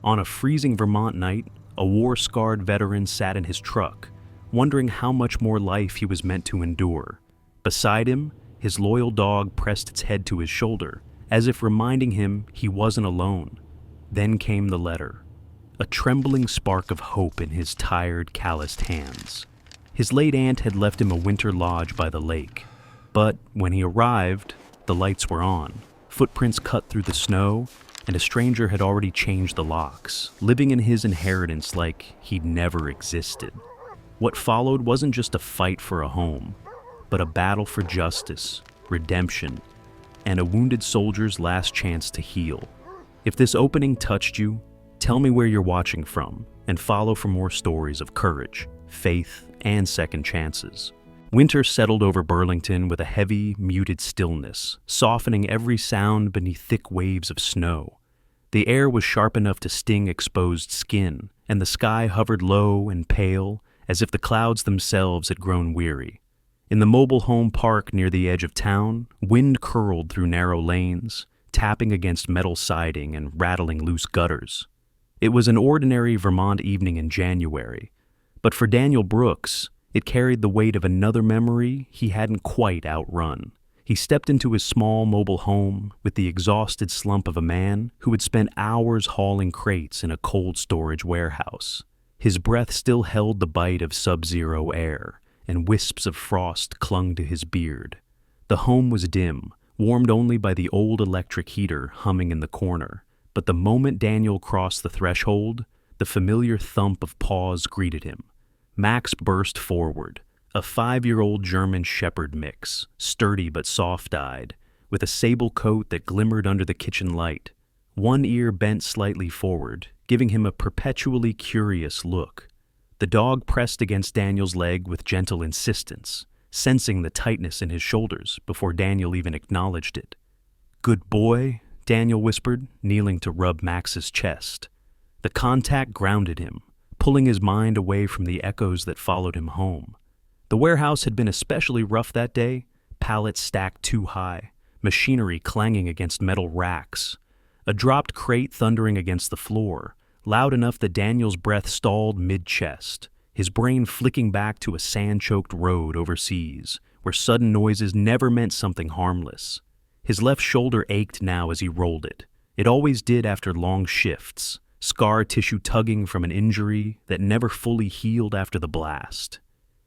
On a freezing Vermont night, a war-scarred veteran sat in his truck, wondering how much more life he was meant to endure. Beside him, his loyal dog pressed its head to his shoulder, as if reminding him he wasn't alone. Then came the letter, a trembling spark of hope in his tired, calloused hands. His late aunt had left him a winter lodge by the lake, but when he arrived, the lights were on, footprints cut through the snow, and a stranger had already changed the locks, living in his inheritance like he'd never existed. What followed wasn't just a fight for a home, but a battle for justice, redemption, and a wounded soldier's last chance to heal. If this opening touched you, tell me where you're watching from, and follow for more stories of courage, faith, and second chances. Winter settled over Burlington with a heavy, muted stillness, softening every sound beneath thick waves of snow. The air was sharp enough to sting exposed skin, and the sky hovered low and pale, as if the clouds themselves had grown weary. In the mobile home park near the edge of town, wind curled through narrow lanes, tapping against metal siding and rattling loose gutters. It was an ordinary Vermont evening in January, but for Daniel Brooks, it carried the weight of another memory he hadn't quite outrun. He stepped into his small mobile home with the exhausted slump of a man who had spent hours hauling crates in a cold storage warehouse. His breath still held the bite of sub-zero air, and wisps of frost clung to his beard. The home was dim, warmed only by the old electric heater humming in the corner. But the moment Daniel crossed the threshold, the familiar thump of paws greeted him. Max burst forward, a 5-year-old German Shepherd mix, sturdy but soft-eyed, with a sable coat that glimmered under the kitchen light. One ear bent slightly forward, giving him a perpetually curious look. The dog pressed against Daniel's leg with gentle insistence, sensing the tightness in his shoulders before Daniel even acknowledged it. "Good boy," Daniel whispered, kneeling to rub Max's chest. The contact grounded him, pulling his mind away from the echoes that followed him home. The warehouse had been especially rough that day, pallets stacked too high, machinery clanging against metal racks, a dropped crate thundering against the floor, loud enough that Daniel's breath stalled mid-chest, his brain flicking back to a sand-choked road overseas, where sudden noises never meant something harmless. His left shoulder ached now as he rolled it. It always did after long shifts, scar tissue tugging from an injury that never fully healed after the blast.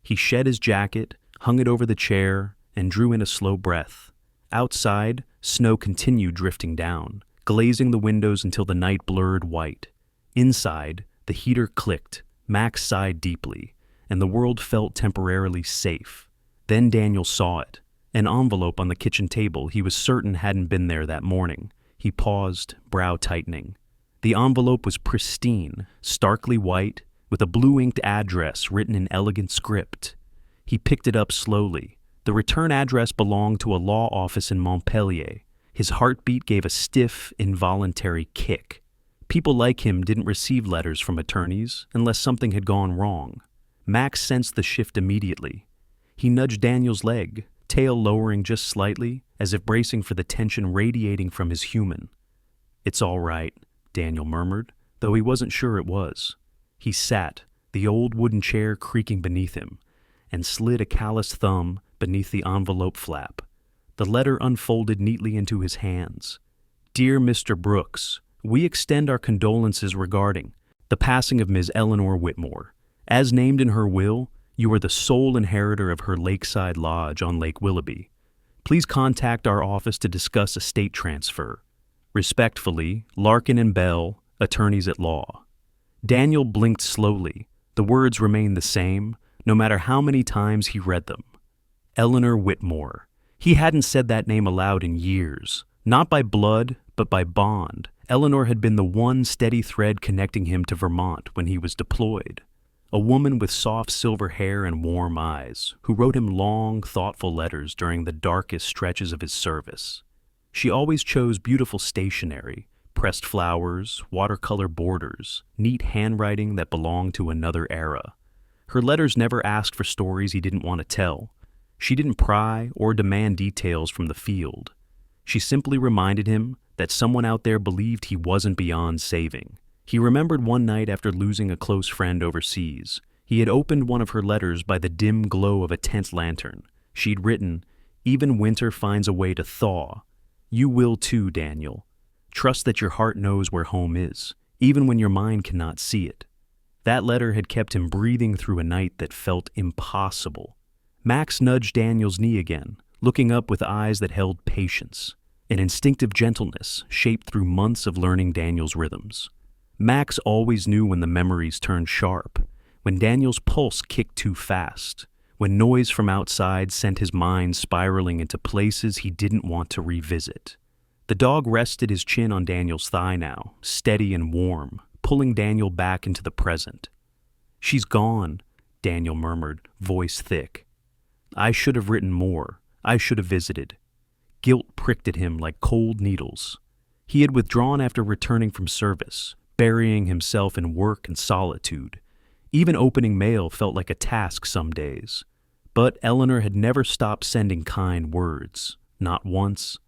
He shed his jacket, hung it over the chair, and drew in a slow breath. Outside, snow continued drifting down, glazing the windows until the night blurred white. Inside, the heater clicked, Max sighed deeply, and the world felt temporarily safe. Then Daniel saw it, an envelope on the kitchen table he was certain hadn't been there that morning. He paused, brow tightening. The envelope was pristine, starkly white, with a blue-inked address written in elegant script. He picked it up slowly. The return address belonged to a law office in Montpelier. His heartbeat gave a stiff, involuntary kick. People like him didn't receive letters from attorneys unless something had gone wrong. Max sensed the shift immediately. He nudged Daniel's leg, tail lowering just slightly, as if bracing for the tension radiating from his human. "It's all right," Daniel murmured, though he wasn't sure it was. He sat, the old wooden chair creaking beneath him, and slid a calloused thumb beneath the envelope flap. The letter unfolded neatly into his hands. "Dear Mr. Brooks, we extend our condolences regarding the passing of Ms. Eleanor Whitmore. As named in her will, you are the sole inheritor of her lakeside lodge on Lake Willoughby. Please contact our office to discuss estate transfer. Respectfully, Larkin and Bell, attorneys at law." Daniel blinked slowly. The words remained the same, no matter how many times he read them. Eleanor Whitmore. He hadn't said that name aloud in years. Not by blood, but by bond. Eleanor had been the one steady thread connecting him to Vermont when he was deployed. A woman with soft silver hair and warm eyes, who wrote him long, thoughtful letters during the darkest stretches of his service. She always chose beautiful stationery, pressed flowers, watercolor borders, neat handwriting that belonged to another era. Her letters never asked for stories he didn't want to tell. She didn't pry or demand details from the field. She simply reminded him that someone out there believed he wasn't beyond saving. He remembered one night after losing a close friend overseas. He had opened one of her letters by the dim glow of a tent lantern. She'd written, "Even winter finds a way to thaw. You will too, Daniel. Trust that your heart knows where home is, even when your mind cannot see it." That letter had kept him breathing through a night that felt impossible. Max nudged Daniel's knee again, looking up with eyes that held patience, an instinctive gentleness shaped through months of learning Daniel's rhythms. Max always knew when the memories turned sharp, when Daniel's pulse kicked too fast, when noise from outside sent his mind spiraling into places he didn't want to revisit. The dog rested his chin on Daniel's thigh now, steady and warm, pulling Daniel back into the present. "She's gone," Daniel murmured, voice thick. "I should have written more. I should have visited." Guilt pricked at him like cold needles. He had withdrawn after returning from service, burying himself in work and solitude. Even opening mail felt like a task some days. But Eleanor had never stopped sending kind words, not once.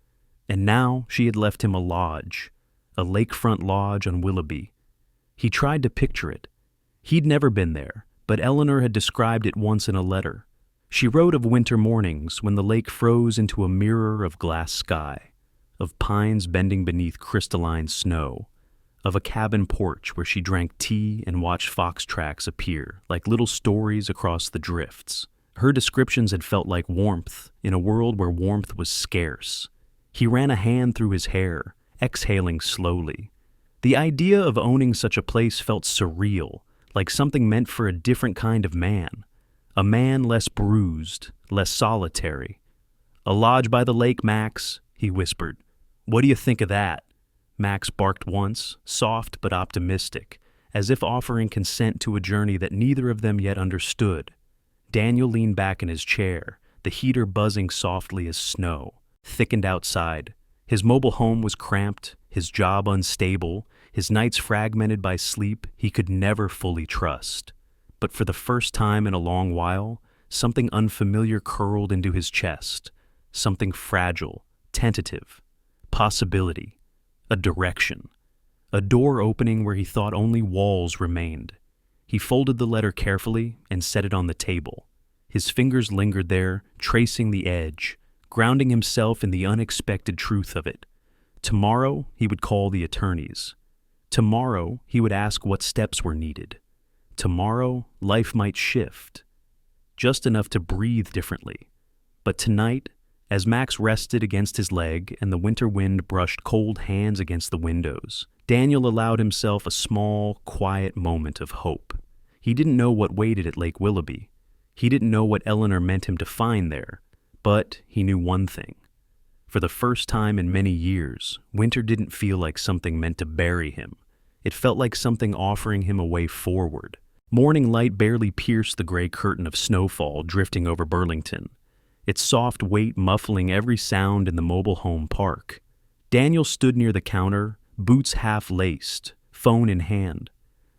And now she had left him a lodge, a lakefront lodge on Willoughby. He tried to picture it. He'd never been there, but Eleanor had described it once in a letter. She wrote of winter mornings when the lake froze into a mirror of glass sky, of pines bending beneath crystalline snow, of a cabin porch where she drank tea and watched fox tracks appear like little stories across the drifts. Her descriptions had felt like warmth in a world where warmth was scarce. He ran a hand through his hair, exhaling slowly. The idea of owning such a place felt surreal, like something meant for a different kind of man. A man less bruised, less solitary. "A lodge by the lake, Max," he whispered. "What do you think of that?" Max barked once, soft but optimistic, as if offering consent to a journey that neither of them yet understood. Daniel leaned back in his chair, the heater buzzing softly as snow. Thickened outside. His mobile home was cramped, his job unstable, his nights fragmented by sleep he could never fully trust. But for the first time in a long while, something unfamiliar curled into his chest, something fragile, tentative, possibility, a direction, a door opening where he thought only walls remained. He folded the letter carefully and set it on the table. His fingers lingered there, tracing the edge, grounding himself in the unexpected truth of it. Tomorrow, he would call the attorneys. Tomorrow, he would ask what steps were needed. Tomorrow, life might shift, just enough to breathe differently. But tonight, as Max rested against his leg and the winter wind brushed cold hands against the windows, Daniel allowed himself a small, quiet moment of hope. He didn't know what waited at Lake Willoughby. He didn't know what Eleanor meant him to find there, but he knew one thing. For the first time in many years, winter didn't feel like something meant to bury him. It felt like something offering him a way forward. Morning light barely pierced the gray curtain of snowfall drifting over Burlington, its soft weight muffling every sound in the mobile home park. Daniel stood near the counter, boots half laced, phone in hand.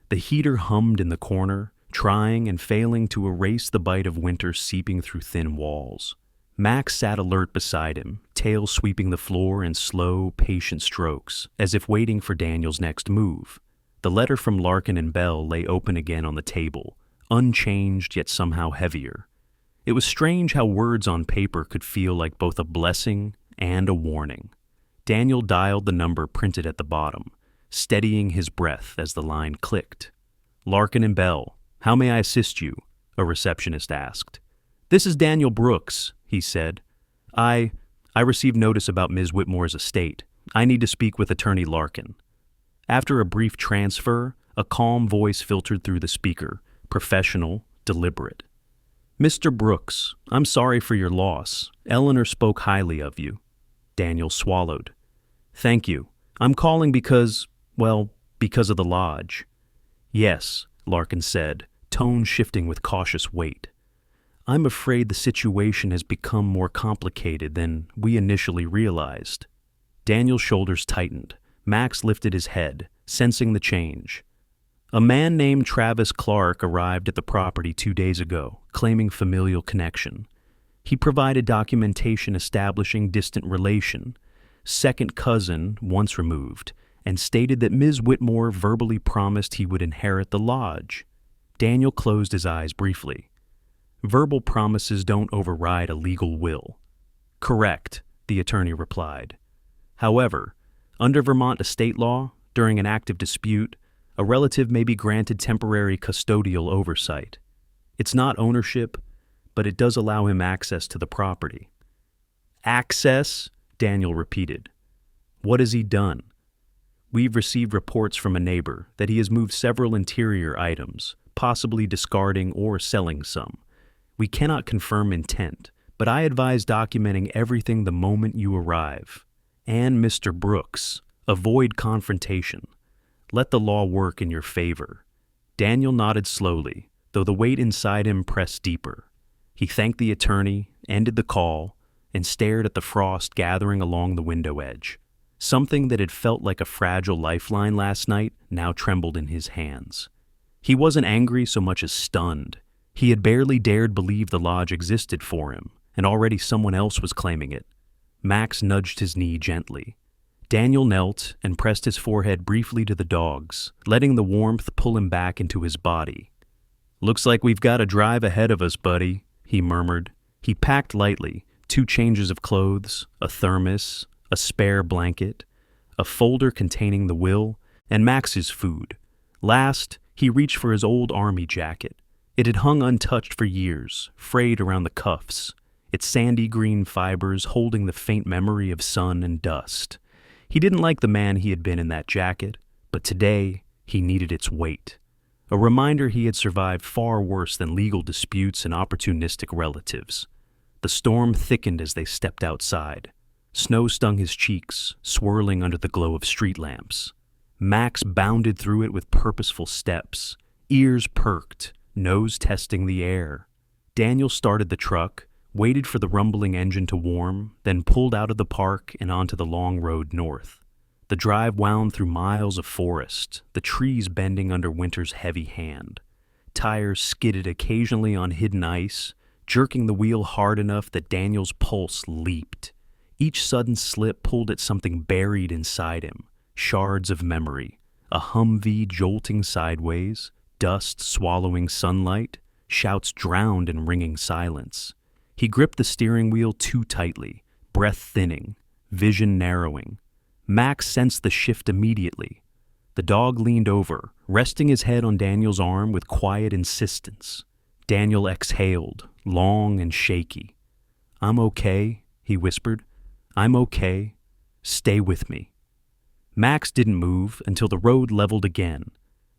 The heater hummed in the corner, trying and failing to erase the bite of winter seeping through thin walls. Max sat alert beside him, tail sweeping the floor in slow, patient strokes, as if waiting for Daniel's next move. The letter from Larkin and Bell lay open again on the table, unchanged yet somehow heavier. It was strange how words on paper could feel like both a blessing and a warning. Daniel dialed the number printed at the bottom, steadying his breath as the line clicked. "Larkin and Bell, how may I assist you?" a receptionist asked. "This is Daniel Brooks," he said. I received notice about Ms. Whitmore's estate. I need to speak with Attorney Larkin." After a brief transfer, a calm voice filtered through the speaker, professional, deliberate. "Mr. Brooks, I'm sorry for your loss. Eleanor spoke highly of you." Daniel swallowed. "Thank you. I'm calling because of the lodge." "Yes," Larkin said, tone shifting with cautious weight. "I'm afraid the situation has become more complicated than we initially realized." Daniel's shoulders tightened. Max lifted his head, sensing the change. "A man named Travis Clark arrived at the property 2 days ago, claiming familial connection. He provided documentation establishing distant relation, second cousin once removed, and stated that Ms. Whitmore verbally promised he would inherit the lodge. Daniel closed his eyes briefly. Verbal promises don't override a legal will. Correct, the attorney replied. However, under Vermont estate law, during an active dispute, a relative may be granted temporary custodial oversight. It's not ownership, but it does allow him access to the property. Access? Daniel repeated. What has he done? We've received reports from a neighbor that he has moved several interior items, possibly discarding or selling some. We cannot confirm intent, but I advise documenting everything the moment you arrive. And Mr. Brooks, avoid confrontation. Let the law work in your favor. Daniel nodded slowly, though the weight inside him pressed deeper. He thanked the attorney, ended the call, and stared at the frost gathering along the window edge. Something that had felt like a fragile lifeline last night now trembled in his hands. He wasn't angry so much as stunned. He had barely dared believe the lodge existed for him, and already someone else was claiming it. Max nudged his knee gently. Daniel knelt and pressed his forehead briefly to the dog's, letting the warmth pull him back into his body. "Looks like we've got a drive ahead of us, buddy," he murmured. He packed lightly, 2 changes of clothes, a thermos, a spare blanket, a folder containing the will, and Max's food. Last, he reached for his old army jacket. It had hung untouched for years, frayed around the cuffs, its sandy green fibers holding the faint memory of sun and dust. He didn't like the man he had been in that jacket, but today he needed its weight. A reminder he had survived far worse than legal disputes and opportunistic relatives. The storm thickened as they stepped outside. Snow stung his cheeks, swirling under the glow of street lamps. Max bounded through it with purposeful steps, ears perked, nose testing the air. Daniel started the truck, waited for the rumbling engine to warm, then pulled out of the park and onto the long road north. The drive wound through miles of forest, the trees bending under winter's heavy hand. Tires skidded occasionally on hidden ice, jerking the wheel hard enough that Daniel's pulse leaped. Each sudden slip pulled at something buried inside him, shards of memory, a Humvee jolting sideways, dust swallowing sunlight, shouts drowned in ringing silence. He gripped the steering wheel too tightly, breath thinning, vision narrowing. Max sensed the shift immediately. The dog leaned over, resting his head on Daniel's arm with quiet insistence. Daniel exhaled, long and shaky. "I'm okay," he whispered. "I'm okay. Stay with me." Max didn't move until the road leveled again.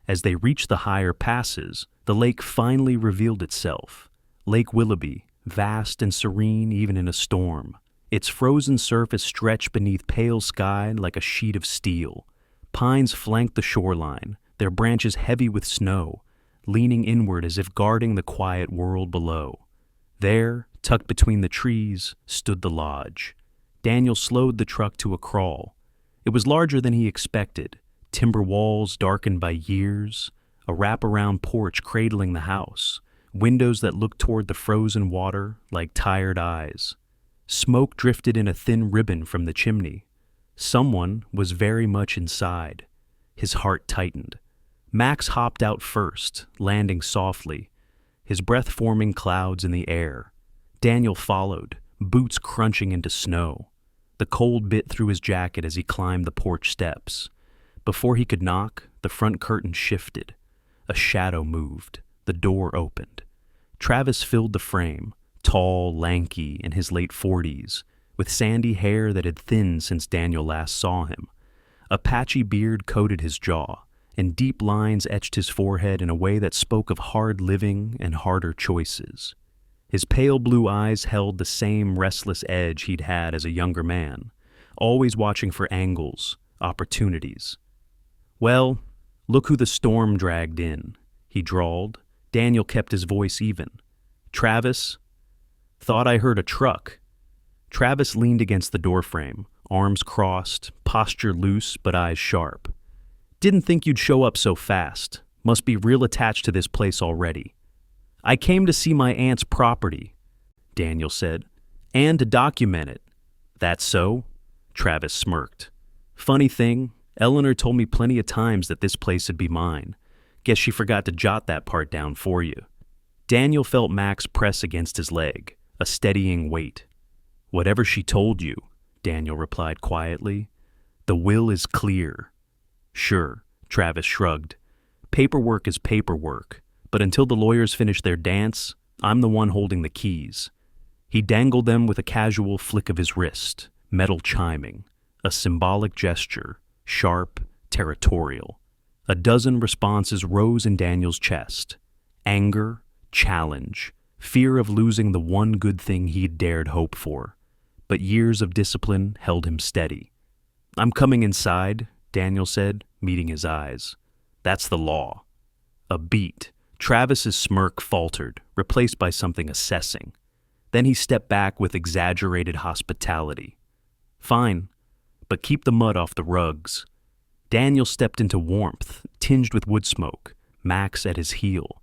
As they reached the higher passes, the lake finally revealed itself. Lake Willoughby, vast and serene even in a storm. Its frozen surface stretched beneath pale sky like a sheet of steel. Pines flanked the shoreline, their branches heavy with snow, leaning inward as if guarding the quiet world below. There, tucked between the trees, stood the lodge. Daniel slowed the truck to a crawl. It was larger than he expected, timber walls darkened by years, a wraparound porch cradling the house, windows that looked toward the frozen water like tired eyes. Smoke drifted in a thin ribbon from the chimney. Someone was very much inside. His heart tightened. Max hopped out first, landing softly, his breath forming clouds in the air. Daniel followed, boots crunching into snow. The cold bit through his jacket as he climbed the porch steps. Before he could knock, the front curtain shifted. A shadow moved. The door opened. Travis filled the frame, tall, lanky, in his late 40s, with sandy hair that had thinned since Daniel last saw him. A patchy beard coated his jaw, and deep lines etched his forehead in a way that spoke of hard living and harder choices. His pale blue eyes held the same restless edge he'd had as a younger man, always watching for angles, opportunities. "Well, look who the storm dragged in," he drawled. Daniel kept his voice even. "Travis? Thought I heard a truck." Travis leaned against the doorframe, arms crossed, posture loose but eyes sharp. "Didn't think you'd show up so fast. Must be real attached to this place already." "I came to see my aunt's property," Daniel said, "and to document it." "That's so?" Travis smirked. "Funny thing, Eleanor told me plenty of times that this place would be mine. Guess she forgot to jot that part down for you." Daniel felt Max press against his leg, a steadying weight. "Whatever she told you," Daniel replied quietly, "the will is clear." "Sure," Travis shrugged. "Paperwork is paperwork, but until the lawyers finish their dance, I'm the one holding the keys." He dangled them with a casual flick of his wrist, metal chiming, a symbolic gesture, sharp, territorial. A dozen responses rose in Daniel's chest: anger, challenge, fear of losing the one good thing he'd dared hope for. But years of discipline held him steady. "I'm coming inside," Daniel said, meeting his eyes. "That's the law." A beat. Travis's smirk faltered, replaced by something assessing. Then he stepped back with exaggerated hospitality. "Fine, but keep the mud off the rugs." Daniel stepped into warmth, tinged with wood smoke, Max at his heel.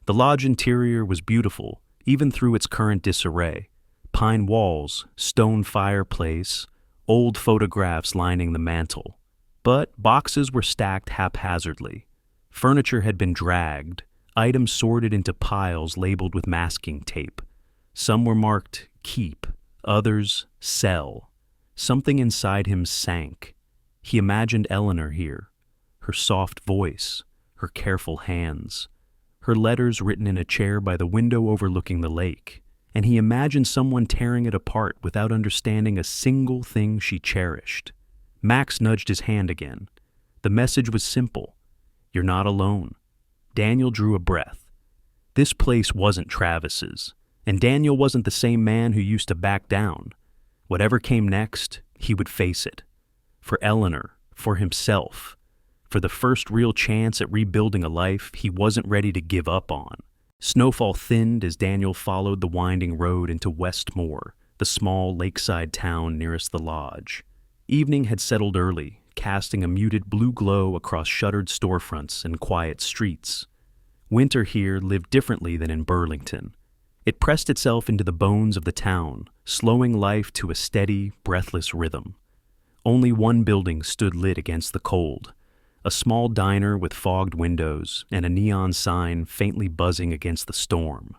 The lodge interior was beautiful, even through its current disarray. Pine walls, stone fireplace, old photographs lining the mantel. But boxes were stacked haphazardly. Furniture had been dragged, items sorted into piles labeled with masking tape. Some were marked keep, others sell. Something inside him sank. He imagined Eleanor here, her soft voice, her careful hands, her letters written in a chair by the window overlooking the lake, and he imagined someone tearing it apart without understanding a single thing she cherished. Max nudged his hand again. The message was simple: "You're not alone." Daniel drew a breath. This place wasn't Travis's, and Daniel wasn't the same man who used to back down. Whatever came next, he would face it. For Eleanor, for himself, for the first real chance at rebuilding a life he wasn't ready to give up on. Snowfall thinned as Daniel followed the winding road into Westmore, the small lakeside town nearest the lodge. Evening had settled early, casting a muted blue glow across shuttered storefronts and quiet streets. Winter here lived differently than in Burlington. It pressed itself into the bones of the town, slowing life to a steady, breathless rhythm. Only one building stood lit against the cold, a small diner with fogged windows and a neon sign faintly buzzing against the storm.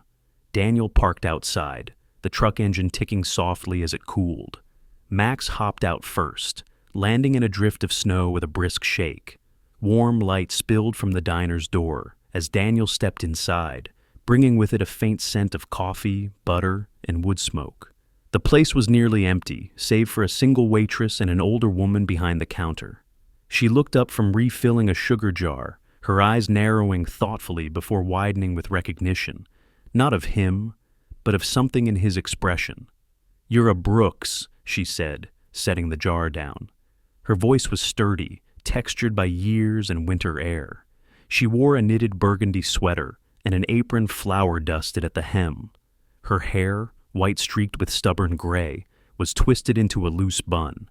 Daniel parked outside, the truck engine ticking softly as it cooled. Max hopped out first, landing in a drift of snow with a brisk shake. Warm light spilled from the diner's door as Daniel stepped inside, bringing with it a faint scent of coffee, butter, and wood smoke. The place was nearly empty, save for a single waitress and an older woman behind the counter. She looked up from refilling a sugar jar, her eyes narrowing thoughtfully before widening with recognition, not of him, but of something in his expression. "You're a Brooks," she said, setting the jar down. Her voice was sturdy, textured by years and winter air. She wore a knitted burgundy sweater and an apron flour dusted at the hem. Her hair, white streaked with stubborn gray, was twisted into a loose bun.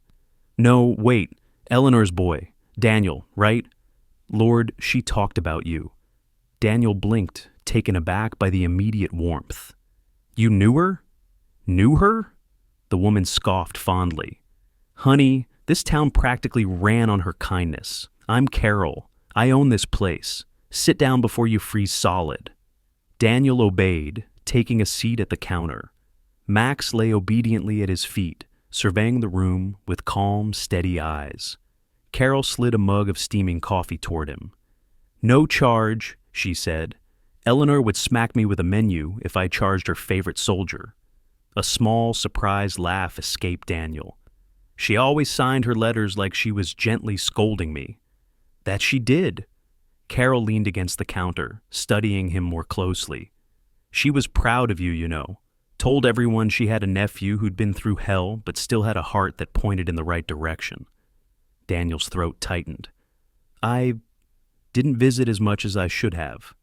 "No, wait, Eleanor's boy, Daniel, right? Lord, she talked about you." Daniel blinked, taken aback by the immediate warmth. "You knew her?" "Knew her?" The woman scoffed fondly. "Honey, this town practically ran on her kindness. I'm Carol. I own this place. Sit down before you freeze solid." Daniel obeyed, taking a seat at the counter. Max lay obediently at his feet, surveying the room with calm, steady eyes. Carol slid a mug of steaming coffee toward him. "No charge," she said. "Eleanor would smack me with a menu if I charged her favorite soldier." A small, surprised laugh escaped Daniel. "She always signed her letters like she was gently scolding me." "That she did." Carol leaned against the counter, studying him more closely. "She was proud of you, you know. Told everyone she had a nephew who'd been through hell but still had a heart that pointed in the right direction." Daniel's throat tightened. "I didn't visit as much as I should have.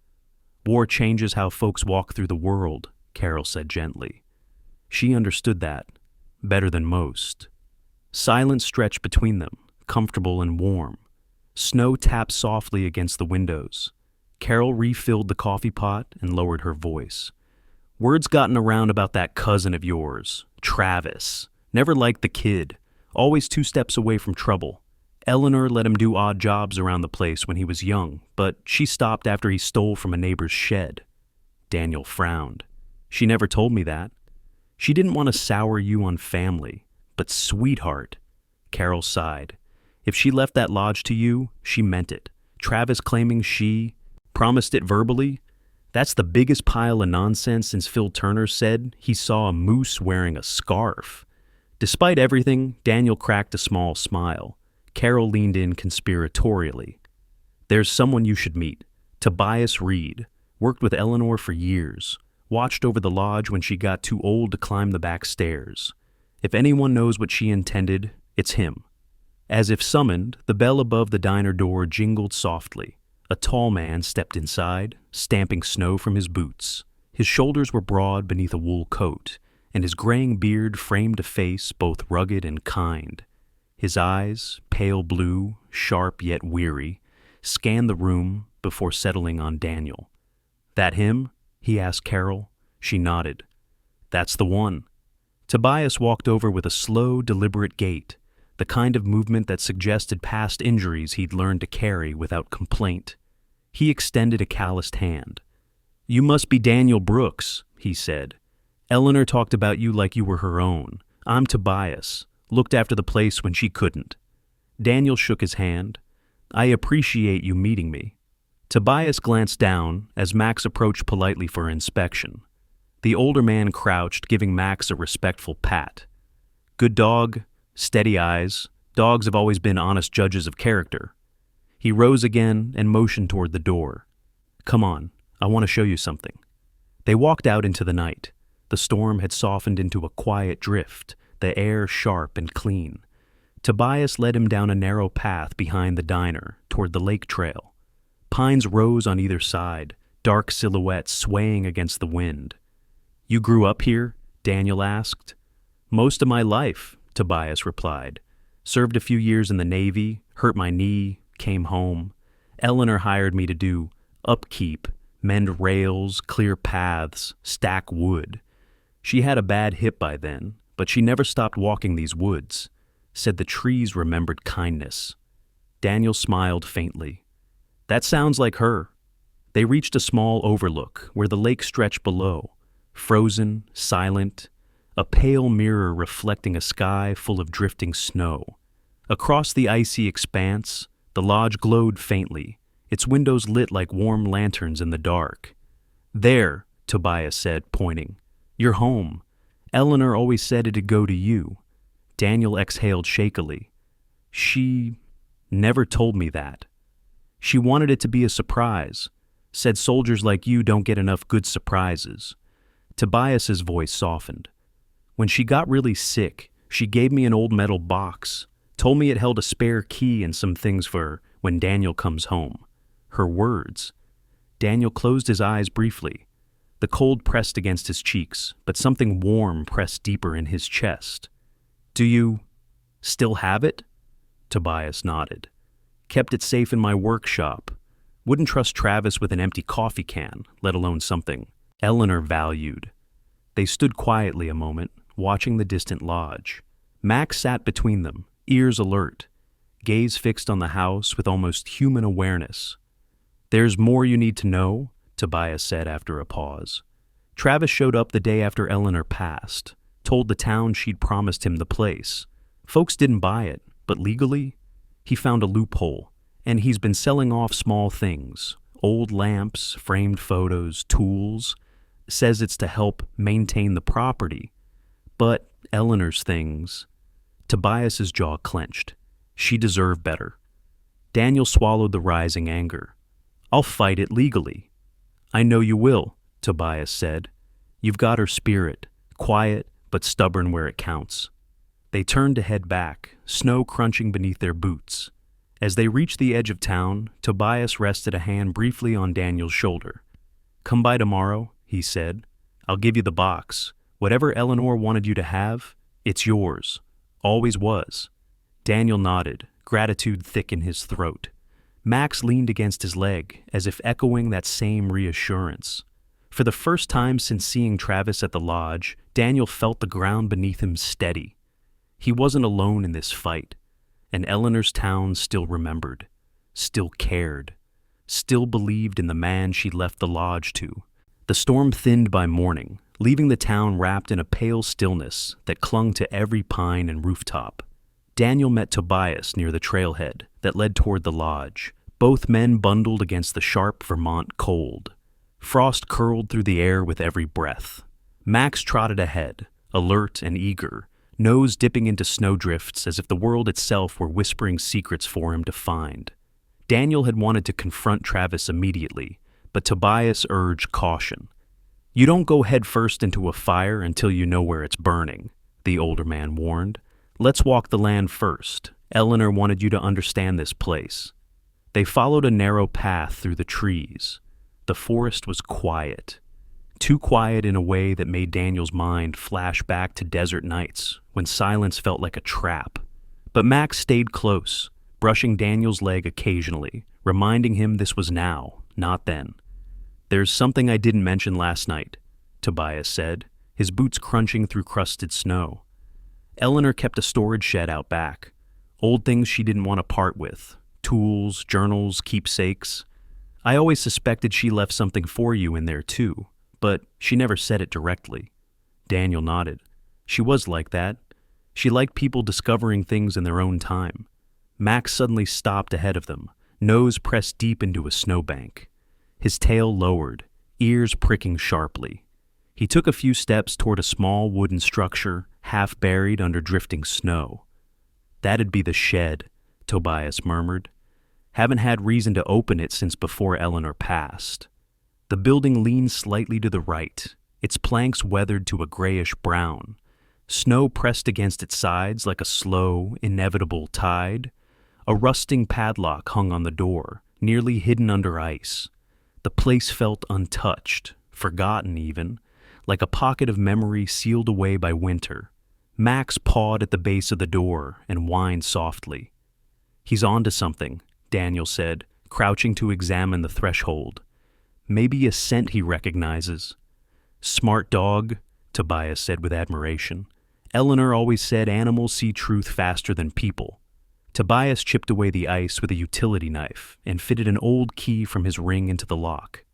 War changes how folks walk through the world," Carol said gently. She understood that, better than most. Silence stretched between them, comfortable and warm. Snow tapped softly against the windows. Carol refilled the coffee pot and lowered her voice. "Word's gotten around about that cousin of yours, Travis. Never liked the kid. Always 2 steps away from trouble. Eleanor let him do odd jobs around the place when he was young, but she stopped after he stole from a neighbor's shed. Daniel frowned. She never told me that. She didn't want to sour you on family, but sweetheart. Carol sighed. If she left that lodge to you, she meant it. Travis claiming she promised it verbally? That's the biggest pile of nonsense since Phil Turner said he saw a moose wearing a scarf. Despite everything, Daniel cracked a small smile. Carol leaned in conspiratorially. There's someone you should meet. Tobias Reed. Worked with Eleanor for years. Watched over the lodge when she got too old to climb the back stairs. If anyone knows what she intended, it's him. As if summoned, the bell above the diner door jingled softly. A tall man stepped inside, stamping snow from his boots. His shoulders were broad beneath a wool coat, and his graying beard framed a face both rugged and kind. His eyes, pale blue, sharp yet weary, scanned the room before settling on Daniel. That him? He asked Carol. She nodded. That's the one. Tobias walked over with a slow, deliberate gait, the kind of movement that suggested past injuries he'd learned to carry without complaint. He extended a calloused hand. You must be Daniel Brooks, he said. Eleanor talked about you like you were her own. I'm Tobias. Looked after the place when she couldn't. Daniel shook his hand. I appreciate you meeting me. Tobias glanced down as Max approached politely for inspection. The older man crouched, giving Max a respectful pat. Good dog, steady eyes. Dogs have always been honest judges of character. He rose again and motioned toward the door. Come on, I want to show you something. They walked out into the night. The storm had softened into a quiet drift, the air sharp and clean. Tobias led him down a narrow path behind the diner, toward the lake trail. Pines rose on either side, dark silhouettes swaying against the wind. You grew up here? Daniel asked. Most of my life, Tobias replied. Served a few years in the Navy, hurt my knee, came home. Eleanor hired me to do upkeep, mend rails, clear paths, stack wood. She had a bad hip by then, but she never stopped walking these woods. Said the trees remembered kindness. Daniel smiled faintly. That sounds like her. They reached a small overlook where the lake stretched below, frozen, silent, a pale mirror reflecting a sky full of drifting snow. Across the icy expanse, the lodge glowed faintly, its windows lit like warm lanterns in the dark. There, Tobias said, pointing. You're home. Eleanor always said it'd go to you. Daniel exhaled shakily. She never told me that. She wanted it to be a surprise. Said soldiers like you don't get enough good surprises. Tobias's voice softened. When she got really sick, she gave me an old metal box, told me it held a spare key and some things for when Daniel comes home. Her words. Daniel closed his eyes briefly. The cold pressed against his cheeks, but something warm pressed deeper in his chest. Do you still have it? Tobias nodded. Kept it safe in my workshop. Wouldn't trust Travis with an empty coffee can, let alone something Eleanor valued. They stood quietly a moment, watching the distant lodge. Max sat between them, ears alert, gaze fixed on the house with almost human awareness. There's more you need to know, Tobias said after a pause. Travis showed up the day after Eleanor passed, told the town she'd promised him the place. Folks didn't buy it, but legally, he found a loophole, and he's been selling off small things, old lamps, framed photos, tools. Says it's to help maintain the property. But Eleanor's things. Tobias's jaw clenched. She deserved better. Daniel swallowed the rising anger. I'll fight it legally. I know you will, Tobias said. You've got her spirit, quiet but stubborn where it counts. They turned to head back, snow crunching beneath their boots. As they reached the edge of town, Tobias rested a hand briefly on Daniel's shoulder. Come by tomorrow, he said. I'll give you the box. Whatever Eleanor wanted you to have, it's yours. Always was. Daniel nodded, gratitude thick in his throat. Max leaned against his leg, as if echoing that same reassurance. For the first time since seeing Travis at the lodge, Daniel felt the ground beneath him steady. He wasn't alone in this fight. and Eleanor's town still remembered, still cared, still believed in the man she left the lodge to. The storm thinned by morning, leaving the town wrapped in a pale stillness that clung to every pine and rooftop. Daniel met Tobias near the trailhead that led toward the lodge, both men bundled against the sharp Vermont cold. Frost curled through the air with every breath. Max trotted ahead, alert and eager, nose dipping into snowdrifts as if the world itself were whispering secrets for him to find. Daniel had wanted to confront Travis immediately, but Tobias urged caution. "You don't go headfirst into a fire until you know where it's burning," the older man warned. "Let's walk the land first. Eleanor wanted you to understand this place." They followed a narrow path through the trees. The forest was quiet. Too quiet in a way that made Daniel's mind flash back to desert nights when silence felt like a trap. But Max stayed close, brushing Daniel's leg occasionally, reminding him this was now, not then. "There's something I didn't mention last night," Tobias said, his boots crunching through crusted snow. Eleanor kept a storage shed out back, old things she didn't want to part with, tools, journals, keepsakes. "I always suspected she left something for you in there too, but she never said it directly." Daniel nodded. She was like that. She liked people discovering things in their own time. Max suddenly stopped ahead of them, nose pressed deep into a snowbank. His tail lowered, ears pricking sharply. He took a few steps toward a small wooden structure, half buried under drifting snow. "That'd be the shed," Tobias murmured. "Haven't had reason to open it since before Eleanor passed." The building leaned slightly to the right, its planks weathered to a grayish brown. Snow pressed against its sides like a slow, inevitable tide. A rusting padlock hung on the door, nearly hidden under ice. The place felt untouched, forgotten even, like a pocket of memory sealed away by winter. Max pawed at the base of the door and whined softly. "He's onto something," Daniel said, crouching to examine the threshold. "Maybe a scent he recognizes." "Smart dog," Tobias said with admiration. "Eleanor always said animals see truth faster than people." Tobias chipped away the ice with a utility knife and fitted an old key from his ring into the lock.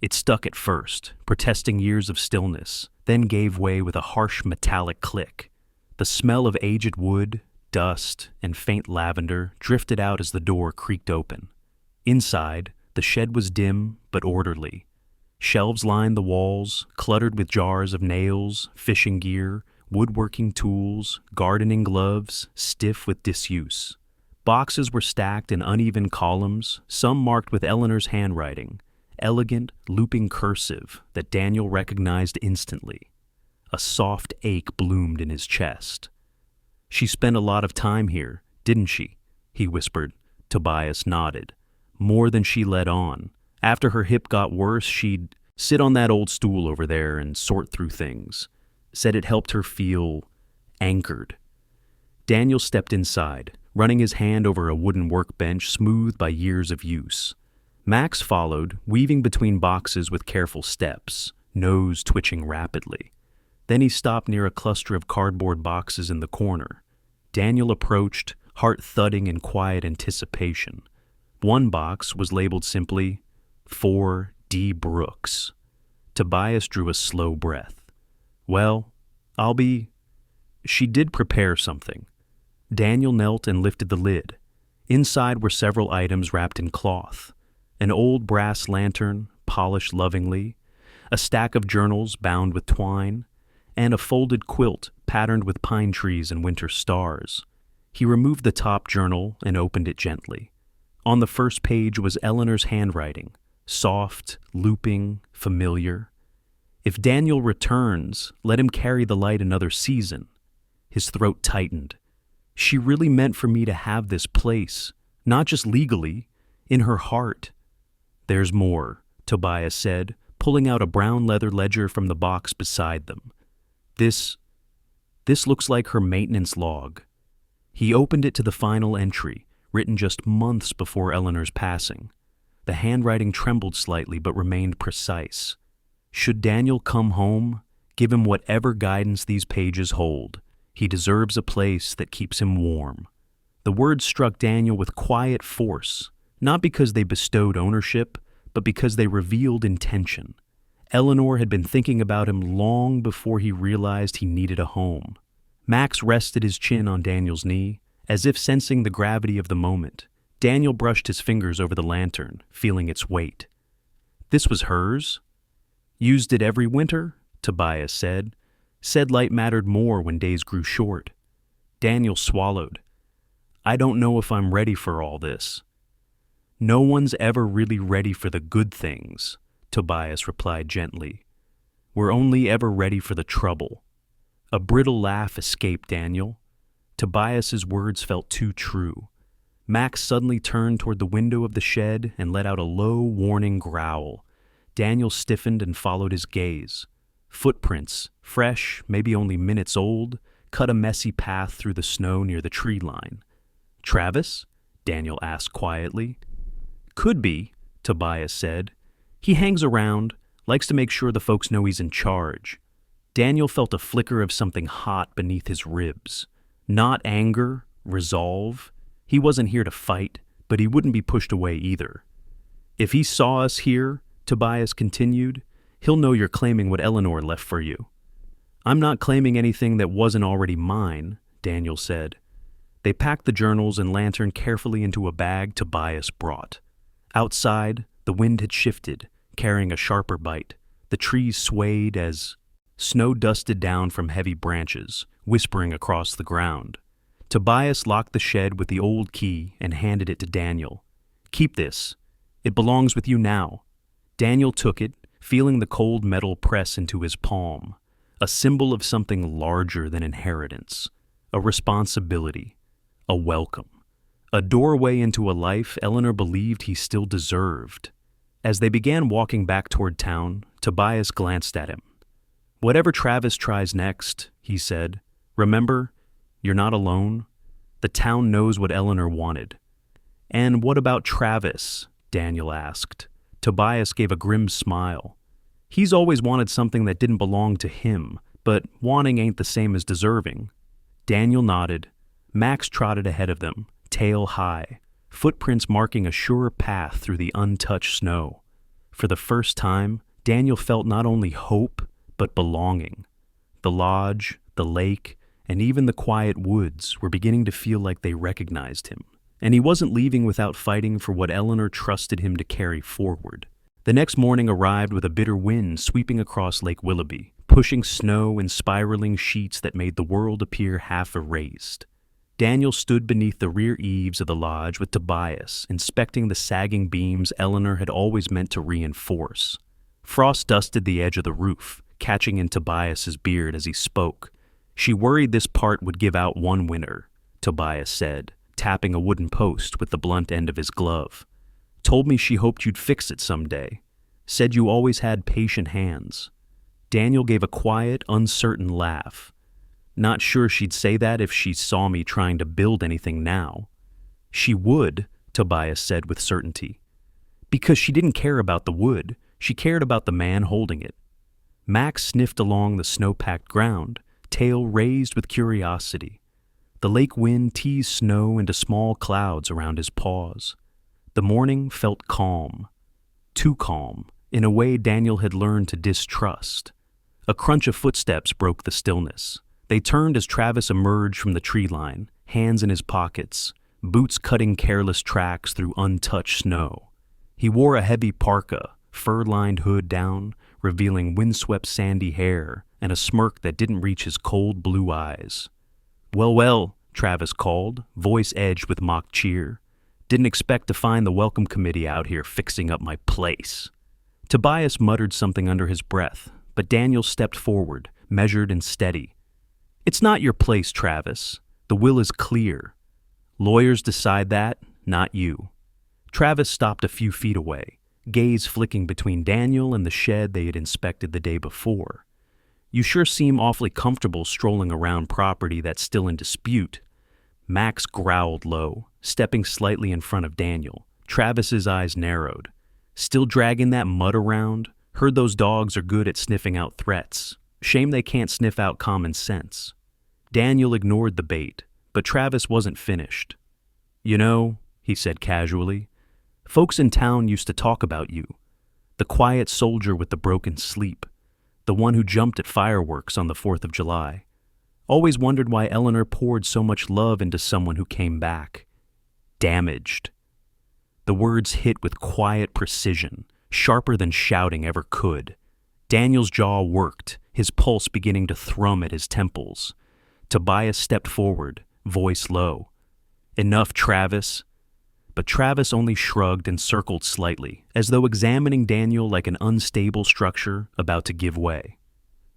It stuck at first, protesting years of stillness, then gave way with a harsh metallic click. The smell of aged wood, dust, and faint lavender drifted out as the door creaked open. Inside, the shed was dim but orderly. Shelves lined the walls, cluttered with jars of nails, fishing gear, woodworking tools, gardening gloves, stiff with disuse. Boxes were stacked in uneven columns, some marked with Eleanor's handwriting, elegant, looping cursive that Daniel recognized instantly. A soft ache bloomed in his chest. "She spent a lot of time here, didn't she?" he whispered. Tobias nodded. "More than she let on. After her hip got worse, she'd sit on that old stool over there and sort through things. Said it helped her feel anchored." Daniel stepped inside, running his hand over a wooden workbench smoothed by years of use. Max followed, weaving between boxes with careful steps, nose twitching rapidly. Then he stopped near a cluster of cardboard boxes in the corner. Daniel approached, heart thudding in quiet anticipation. One box was labeled simply, "For D. Brooks." Tobias drew a slow breath. "Well, She did prepare something." Daniel knelt and lifted the lid. Inside were several items wrapped in cloth. An old brass lantern, polished lovingly, a stack of journals bound with twine, and a folded quilt patterned with pine trees and winter stars. He removed the top journal and opened it gently. On the first page was Eleanor's handwriting, soft, looping, familiar. "If Daniel returns, let him carry the light another season." His throat tightened. She really meant for me to have this place, not just legally, in her heart. "There's more," Tobias said, pulling out a brown leather ledger from the box beside them. This looks like her maintenance log." He opened it to the final entry, written just months before Eleanor's passing. The handwriting trembled slightly but remained precise. "Should Daniel come home, give him whatever guidance these pages hold. He deserves a place that keeps him warm." The words struck Daniel with quiet force, not because they bestowed ownership, but because they revealed intention. Eleanor had been thinking about him long before he realized he needed a home. Max rested his chin on Daniel's knee, as if sensing the gravity of the moment. Daniel brushed his fingers over the lantern, feeling its weight. This was hers? Used it every winter? Tobias said. Said light mattered more when days grew short. Daniel swallowed. I don't know if I'm ready for all this. No one's ever really ready for the good things, Tobias replied gently. We're only ever ready for the trouble. A brittle laugh escaped Daniel. Tobias's words felt too true. Max suddenly turned toward the window of the shed and let out a low, warning growl. Daniel stiffened and followed his gaze. Footprints, fresh, maybe only minutes old, cut a messy path through the snow near the tree line. Travis? Daniel asked quietly. Could be, Tobias said. He hangs around, likes to make sure the folks know he's in charge. Daniel felt a flicker of something hot beneath his ribs. Not anger, resolve. He wasn't here to fight, but he wouldn't be pushed away either. If he saw us here, Tobias continued, he'll know you're claiming what Eleanor left for you. I'm not claiming anything that wasn't already mine, Daniel said. They packed the journals and lantern carefully into a bag Tobias brought. Outside, the wind had shifted, carrying a sharper bite. The trees swayed as snow dusted down from heavy branches, whispering across the ground. Tobias locked the shed with the old key and handed it to Daniel. Keep this. It belongs with you now. Daniel took it, feeling the cold metal press into his palm, a symbol of something larger than inheritance, a responsibility, a welcome, a doorway into a life Eleanor believed he still deserved. As they began walking back toward town, Tobias glanced at him. Whatever Travis tries next, he said, remember, you're not alone. The town knows what Eleanor wanted. And what about Travis? Daniel asked. Tobias gave a grim smile. He's always wanted something that didn't belong to him, but wanting ain't the same as deserving. Daniel nodded. Max trotted ahead of them, tail high, footprints marking a sure path through the untouched snow. For the first time, Daniel felt not only hope, but belonging. The lodge, the lake, and even the quiet woods were beginning to feel like they recognized him. And he wasn't leaving without fighting for what Eleanor trusted him to carry forward. The next morning arrived with a bitter wind sweeping across Lake Willoughby, pushing snow in spiraling sheets that made the world appear half erased. Daniel stood beneath the rear eaves of the lodge with Tobias, inspecting the sagging beams Eleanor had always meant to reinforce. Frost dusted the edge of the roof, catching in Tobias's beard as he spoke. She worried this part would give out one winter, Tobias said, tapping a wooden post with the blunt end of his glove. Told me she hoped you'd fix it someday. Said you always had patient hands. Daniel gave a quiet, uncertain laugh. Not sure she'd say that if she saw me trying to build anything now. She would, Tobias said with certainty. Because she didn't care about the wood, she cared about the man holding it. Max sniffed along the snow-packed ground, tail raised with curiosity. The lake wind teased snow into small clouds around his paws. The morning felt calm. Too calm, in a way Daniel had learned to distrust. A crunch of footsteps broke the stillness. They turned as Travis emerged from the tree line, hands in his pockets, boots cutting careless tracks through untouched snow. He wore a heavy parka, fur-lined hood down, revealing windswept sandy hair and a smirk that didn't reach his cold blue eyes. Well, Travis called, voice edged with mock cheer. Didn't expect to find the welcome committee out here fixing up my place. Tobias muttered something under his breath, but Daniel stepped forward, measured and steady. It's not your place, Travis. The will is clear. Lawyers decide that, not you. Travis stopped a few feet away, gaze flicking between Daniel and the shed they had inspected the day before. You sure seem awfully comfortable strolling around property that's still in dispute. Max growled low, stepping slightly in front of Daniel. Travis's eyes narrowed. Still dragging that mud around? Heard those dogs are good at sniffing out threats. Shame they can't sniff out common sense. Daniel ignored the bait, but Travis wasn't finished. "You know," he said casually, "folks in town used to talk about you. The quiet soldier with the broken sleep. The one who jumped at fireworks on the 4th of July. Always wondered why Eleanor poured so much love into someone who came back. Damaged." The words hit with quiet precision, sharper than shouting ever could. Daniel's jaw worked, his pulse beginning to thrum at his temples. Tobias stepped forward, voice low. "Enough, Travis." But Travis only shrugged and circled slightly, as though examining Daniel like an unstable structure about to give way.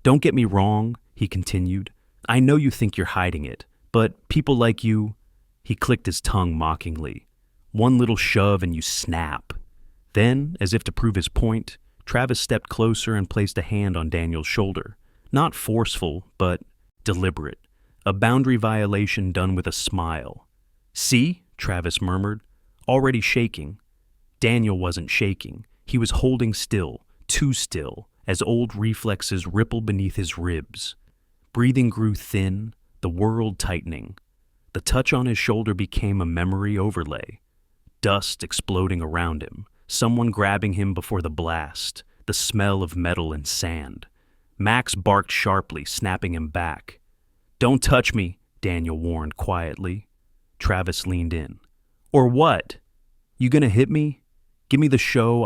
"Don't get me wrong," he continued. "I know you think you're hiding it, but people like you—" He clicked his tongue mockingly. "One little shove and you snap." Then, as if to prove his point, Travis stepped closer and placed a hand on Daniel's shoulder. Not forceful, but deliberate. A boundary violation done with a smile. "See?" Travis murmured, already shaking. Daniel wasn't shaking. He was holding still, too still, as old reflexes rippled beneath his ribs. Breathing grew thin, the world tightening. The touch on his shoulder became a memory overlay. Dust exploding around him, someone grabbing him before the blast, the smell of metal and sand. Max barked sharply, snapping him back. "Don't touch me," Daniel warned quietly. Travis leaned in. "Or what? You gonna hit me? Give me the show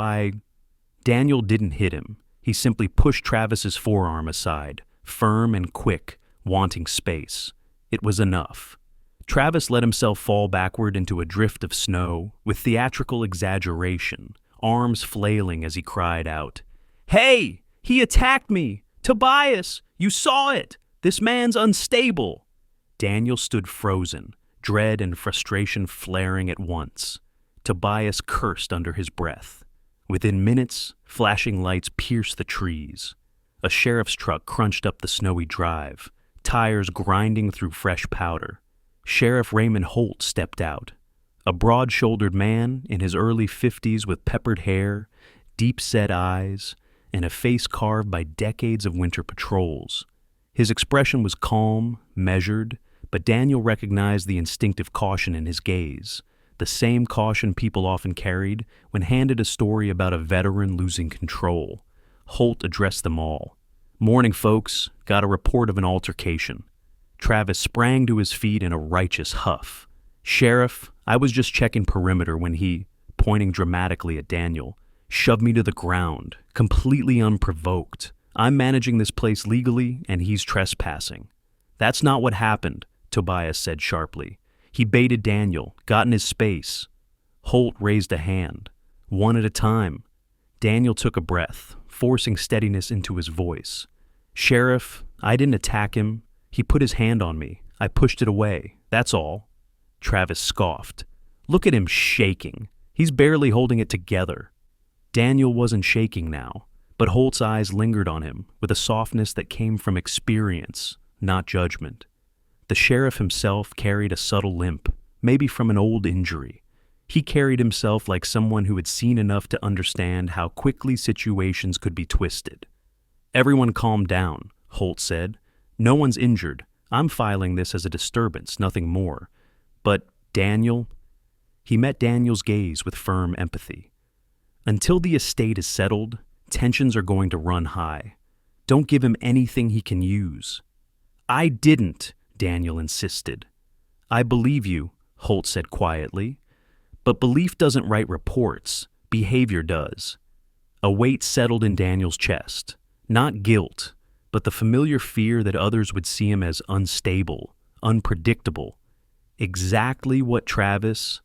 Daniel didn't hit him. He simply pushed Travis's forearm aside, firm and quick, wanting space. It was enough. Travis let himself fall backward into a drift of snow, with theatrical exaggeration, arms flailing as he cried out, "Hey! He attacked me! Tobias! You saw it! This man's unstable!" Daniel stood frozen, dread and frustration flaring at once. Tobias cursed under his breath. Within minutes, flashing lights pierced the trees. A sheriff's truck crunched up the snowy drive, tires grinding through fresh powder. Sheriff Raymond Holt stepped out. A broad-shouldered man in his early 50s with peppered hair, deep-set eyes, and a face carved by decades of winter patrols. His expression was calm, measured, but Daniel recognized the instinctive caution in his gaze, the same caution people often carried when handed a story about a veteran losing control. Holt addressed them all. "Morning, folks. Got a report of an altercation." Travis sprang to his feet in a righteous huff. "Sheriff, I was just checking perimeter when he," pointing dramatically at Daniel, "shoved me to the ground, completely unprovoked. I'm managing this place legally, and he's trespassing." "That's not what happened," Tobias said sharply. "He baited Daniel, got in his space." Holt raised a hand. "One at a time." Daniel took a breath, forcing steadiness into his voice. "Sheriff, I didn't attack him. He put his hand on me. I pushed it away. That's all." Travis scoffed. "Look at him shaking. He's barely holding it together." Daniel wasn't shaking now, but Holt's eyes lingered on him with a softness that came from experience, not judgment. The sheriff himself carried a subtle limp, maybe from an old injury. He carried himself like someone who had seen enough to understand how quickly situations could be twisted. "Everyone calm down," Holt said. "No one's injured. I'm filing this as a disturbance, nothing more. But Daniel..." He met Daniel's gaze with firm empathy. "Until the estate is settled, tensions are going to run high. Don't give him anything he can use." "I didn't," Daniel insisted. "I believe you," Holt said quietly. "But belief doesn't write reports. Behavior does." A weight settled in Daniel's chest. Not guilt, but the familiar fear that others would see him as unstable, unpredictable. Exactly what Travis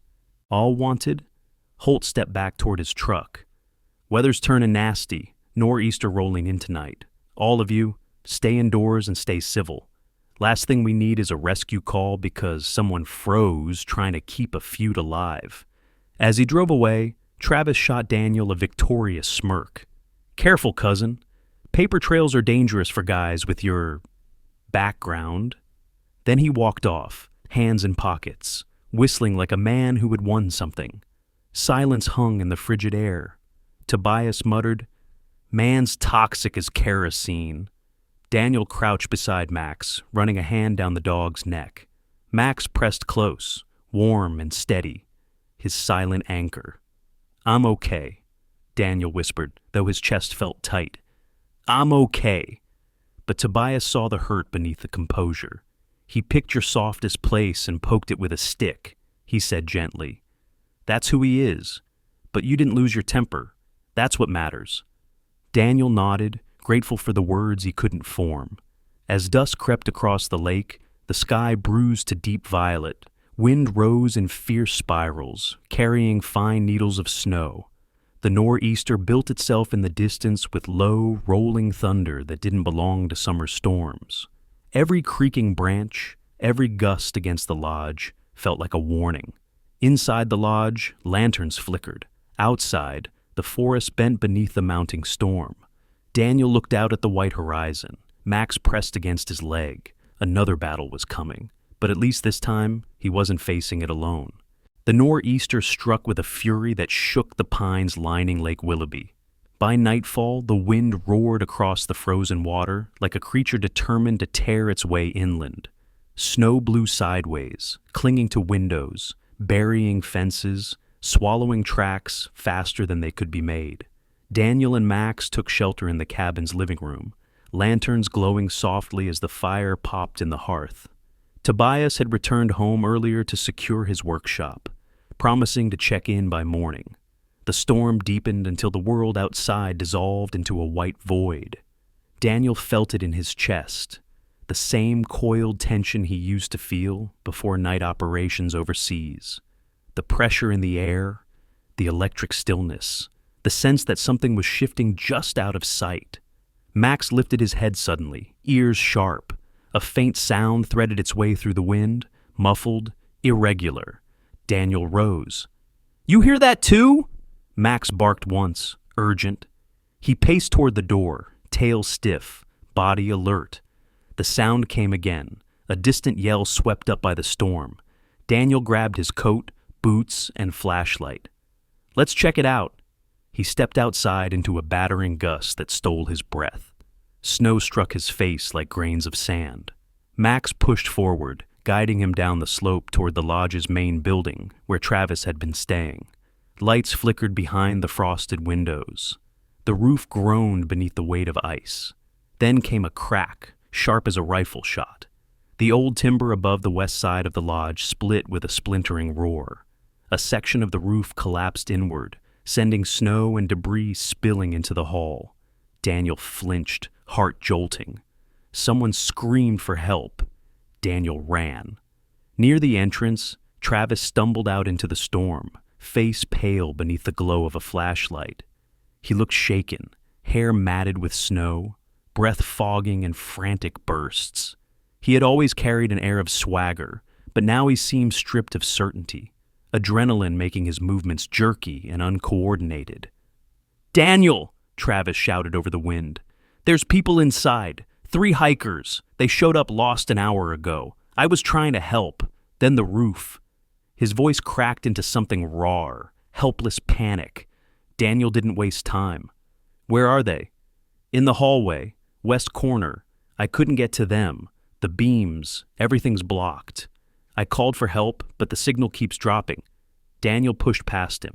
all wanted. Holt stepped back toward his truck. "Weather's turning nasty, nor'easter rolling in tonight. All of you, stay indoors and stay civil. Last thing we need is a rescue call because someone froze trying to keep a feud alive." As he drove away, Travis shot Daniel a victorious smirk. "Careful, cousin. Paper trails are dangerous for guys with your background." Then he walked off, hands in pockets, whistling like a man who had won something. Silence hung in the frigid air. Tobias muttered, "Man's toxic as kerosene." Daniel crouched beside Max, running a hand down the dog's neck. Max pressed close, warm and steady, his silent anchor. "I'm okay," Daniel whispered, though his chest felt tight. "I'm okay." But Tobias saw the hurt beneath the composure. "He picked your softest place and poked it with a stick," he said gently. "That's who he is. But you didn't lose your temper. That's what matters." Daniel nodded, grateful for the words he couldn't form. As dusk crept across the lake, the sky bruised to deep violet. Wind rose in fierce spirals, carrying fine needles of snow. The nor'easter built itself in the distance with low, rolling thunder that didn't belong to summer storms. Every creaking branch, every gust against the lodge felt like a warning. Inside the lodge, lanterns flickered. Outside, the forest bent beneath the mounting storm. Daniel looked out at the white horizon. Max pressed against his leg. Another battle was coming, but at least this time, he wasn't facing it alone. The nor'easter struck with a fury that shook the pines lining Lake Willoughby. By nightfall, the wind roared across the frozen water like a creature determined to tear its way inland. Snow blew sideways, clinging to windows, burying fences, swallowing tracks faster than they could be made. Daniel and Max took shelter in the cabin's living room, lanterns glowing softly as the fire popped in the hearth. Tobias had returned home earlier to secure his workshop, promising to check in by morning. The storm deepened until the world outside dissolved into a white void. Daniel felt it in his chest, the same coiled tension he used to feel before night operations overseas. The pressure in the air, the electric stillness, the sense that something was shifting just out of sight. Max lifted his head suddenly, ears sharp. A faint sound threaded its way through the wind, muffled, irregular. Daniel rose. "You hear that too?" Max barked once, urgent. He paced toward the door, tail stiff, body alert. The sound came again, a distant yell swept up by the storm. Daniel grabbed his coat, boots, and flashlight. "Let's check it out." He stepped outside into a battering gust that stole his breath. Snow struck his face like grains of sand. Max pushed forward, guiding him down the slope toward the lodge's main building, where Travis had been staying. Lights flickered behind the frosted windows. The roof groaned beneath the weight of ice. Then came a crack, sharp as a rifle shot. The old timber above the west side of the lodge split with a splintering roar. A section of the roof collapsed inward, sending snow and debris spilling into the hall. Daniel flinched, heart jolting. Someone screamed for help. Daniel ran. Near the entrance, Travis stumbled out into the storm, face pale beneath the glow of a flashlight. He looked shaken, hair matted with snow, breath fogging in frantic bursts. He had always carried an air of swagger, but now he seemed stripped of certainty, adrenaline making his movements jerky and uncoordinated. "Daniel!" Travis shouted over the wind. "There's people inside. 3 hikers. They showed up lost an hour ago. I was trying to help. Then the roof." His voice cracked into something raw, helpless panic. Daniel didn't waste time. "Where are they?" "In the hallway, west corner. I couldn't get to them. The beams, everything's blocked. I called for help, but the signal keeps dropping." Daniel pushed past him.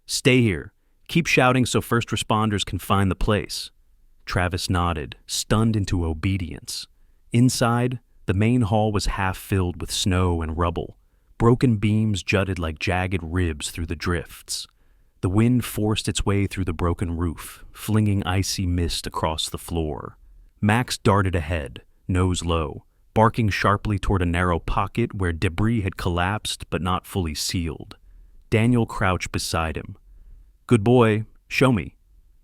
"Stay here. Keep shouting so first responders can find the place." Travis nodded, stunned into obedience. Inside, the main hall was half filled with snow and rubble. Broken beams jutted like jagged ribs through the drifts. The wind forced its way through the broken roof, flinging icy mist across the floor. Max darted ahead, nose low, barking sharply toward a narrow pocket where debris had collapsed but not fully sealed. Daniel crouched beside him. "Good boy, show me."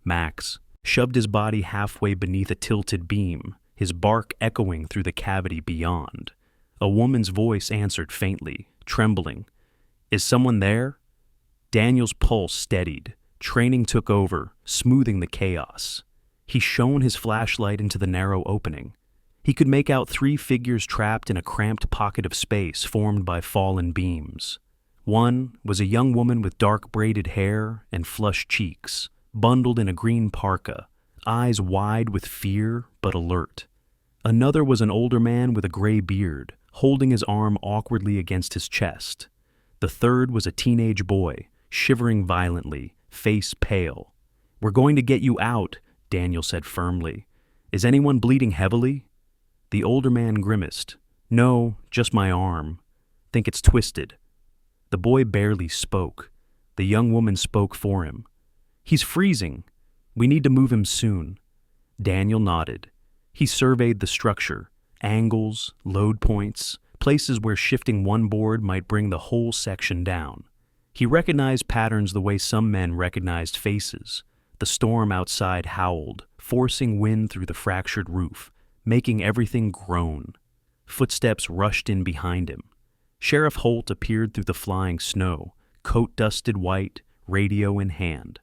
Max shoved his body halfway beneath a tilted beam, his bark echoing through the cavity beyond. A woman's voice answered faintly, trembling. "Is someone there?" Daniel's pulse steadied. Training took over, smoothing the chaos. He shone his flashlight into the narrow opening. He could make out 3 figures trapped in a cramped pocket of space formed by fallen beams. One was a young woman with dark braided hair and flushed cheeks, bundled in a green parka, eyes wide with fear but alert. Another was an older man with a gray beard, holding his arm awkwardly against his chest. The third was a teenage boy, shivering violently, face pale. "We're going to get you out," Daniel said firmly. "Is anyone bleeding heavily?" The older man grimaced. "No, just my arm. Think it's twisted." The boy barely spoke. The young woman spoke for him. "He's freezing. We need to move him soon." Daniel nodded. He surveyed the structure, angles, load points, places where shifting one board might bring the whole section down. He recognized patterns the way some men recognized faces. The storm outside howled, forcing wind through the fractured roof, making everything groan. Footsteps rushed in behind him. Sheriff Holt appeared through the flying snow, coat dusted white, radio in hand.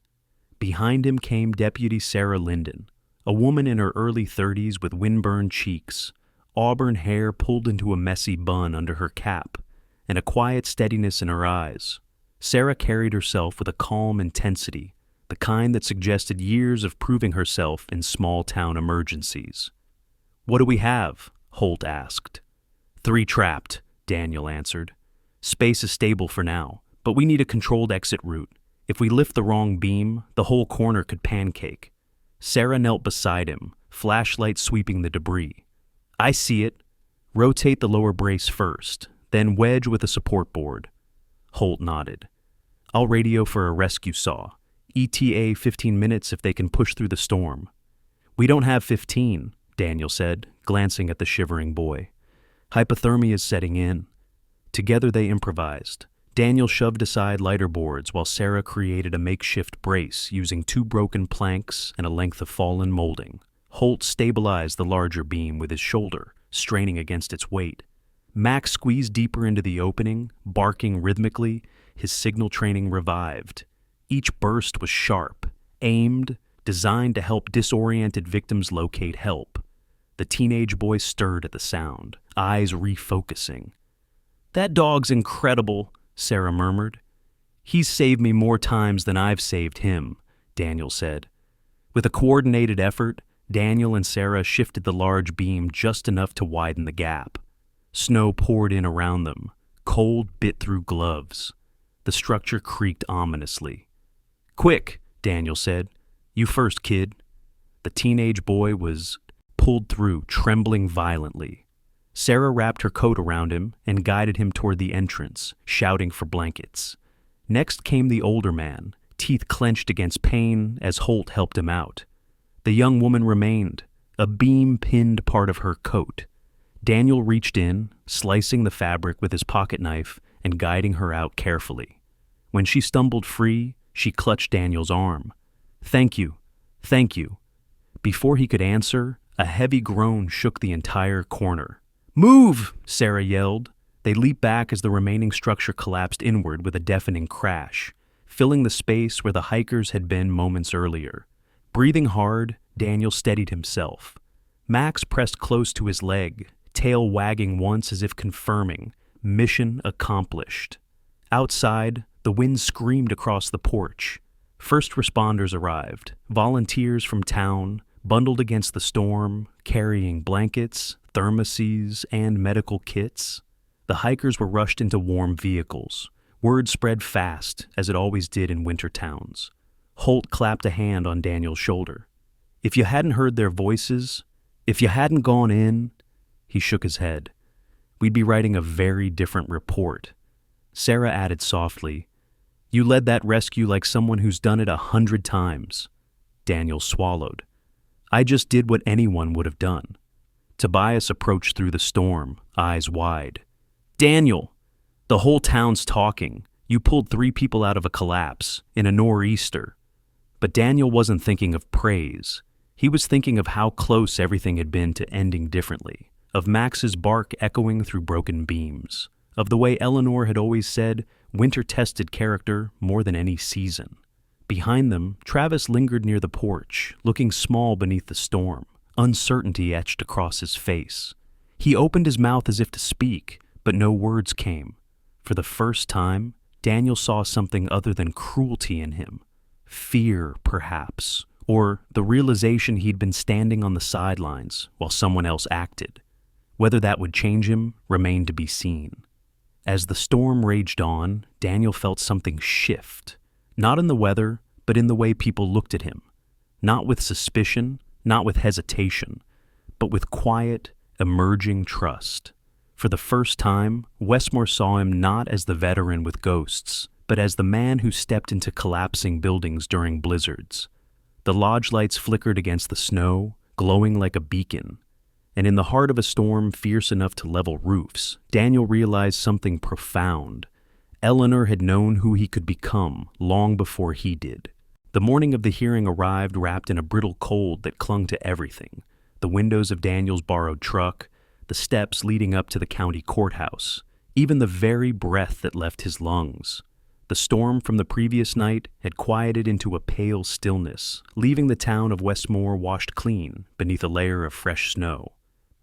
Behind him came Deputy Sarah Linden, a woman in her early 30s with windburned cheeks, auburn hair pulled into a messy bun under her cap, and a quiet steadiness in her eyes. Sarah carried herself with a calm intensity, the kind that suggested years of proving herself in small-town emergencies. "What do we have?" Holt asked. "3 trapped," Daniel answered. "Space is stable for now, but we need a controlled exit route. If we lift the wrong beam, the whole corner could pancake." Sarah knelt beside him, flashlight sweeping the debris. "I see it. Rotate the lower brace first, then wedge with a support board." Holt nodded. "I'll radio for a rescue saw. ETA 15 minutes if they can push through the storm." "We don't have 15, Daniel said, glancing at the shivering boy. "Hypothermia is setting in." Together they improvised. Daniel shoved aside lighter boards while Sarah created a makeshift brace using 2 broken planks and a length of fallen molding. Holt stabilized the larger beam with his shoulder, straining against its weight. Max squeezed deeper into the opening, barking rhythmically, his signal training revived. Each burst was sharp, aimed, designed to help disoriented victims locate help. The teenage boy stirred at the sound, eyes refocusing. "That dog's incredible," Sarah murmured. "He's saved me more times than I've saved him," Daniel said. With a coordinated effort, Daniel and Sarah shifted the large beam just enough to widen the gap. Snow poured in around them. Cold bit through gloves. The structure creaked ominously. "Quick," Daniel said. "You first, kid." The teenage boy was pulled through, trembling violently. Sarah wrapped her coat around him and guided him toward the entrance, shouting for blankets. Next came the older man, teeth clenched against pain as Holt helped him out. The young woman remained, a beam pinned part of her coat. Daniel reached in, slicing the fabric with his pocket knife and guiding her out carefully. When she stumbled free, she clutched Daniel's arm. Thank you. Before he could answer, a heavy groan shook the entire corner. "Move!" Sarah yelled. They leaped back as the remaining structure collapsed inward with a deafening crash, filling the space where the hikers had been moments earlier. Breathing hard, Daniel steadied himself. Max pressed close to his leg, tail wagging once as if confirming, mission accomplished. Outside, the wind screamed across the porch. First responders arrived, volunteers from town, bundled against the storm, carrying blankets, thermoses, and medical kits. The hikers were rushed into warm vehicles. Word spread fast, as it always did in winter towns. Holt clapped a hand on Daniel's shoulder. "If you hadn't heard their voices, if you hadn't gone in," he shook his head, "we'd be writing a very different report." Sarah added softly, "You led that rescue like someone who's done it 100 times. Daniel swallowed. "I just did what anyone would have done." Tobias approached through the storm, eyes wide. "Daniel, the whole town's talking. You pulled 3 people out of a collapse, in a nor'easter." But Daniel wasn't thinking of praise. He was thinking of how close everything had been to ending differently, of Max's bark echoing through broken beams, of the way Eleanor had always said, winter tested character more than any season. Behind them, Travis lingered near the porch, looking small beneath the storm, uncertainty etched across his face. He opened his mouth as if to speak, but no words came. For the first time, Daniel saw something other than cruelty in him. Fear, perhaps, or the realization he'd been standing on the sidelines while someone else acted. Whether that would change him remained to be seen. As the storm raged on, Daniel felt something shift, not in the weather, but in the way people looked at him. Not with suspicion, not with hesitation, but with quiet, emerging trust. For the first time, Westmore saw him not as the veteran with ghosts, but as the man who stepped into collapsing buildings during blizzards. The lodge lights flickered against the snow, glowing like a beacon. And in the heart of a storm fierce enough to level roofs, Daniel realized something profound. Eleanor had known who he could become long before he did. The morning of the hearing arrived wrapped in a brittle cold that clung to everything. The windows of Daniel's borrowed truck, the steps leading up to the county courthouse, even the very breath that left his lungs. The storm from the previous night had quieted into a pale stillness, leaving the town of Westmore washed clean beneath a layer of fresh snow.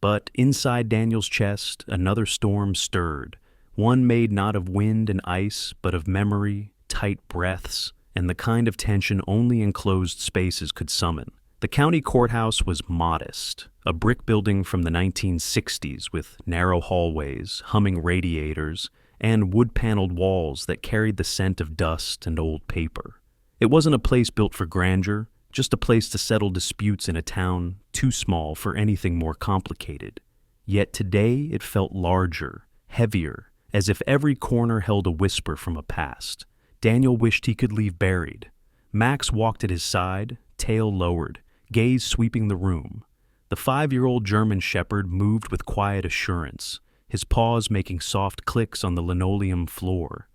But inside Daniel's chest, another storm stirred, one made not of wind and ice, but of memory, tight breaths, and the kind of tension only enclosed spaces could summon. The county courthouse was modest, a brick building from the 1960s with narrow hallways, humming radiators, and wood-paneled walls that carried the scent of dust and old paper. It wasn't a place built for grandeur, just a place to settle disputes in a town too small for anything more complicated. Yet today it felt larger, heavier, as if every corner held a whisper from a past Daniel wished he could leave buried. Max walked at his side, tail lowered, gaze sweeping the room. The 5-year-old German shepherd moved with quiet assurance, his paws making soft clicks on the linoleum floor.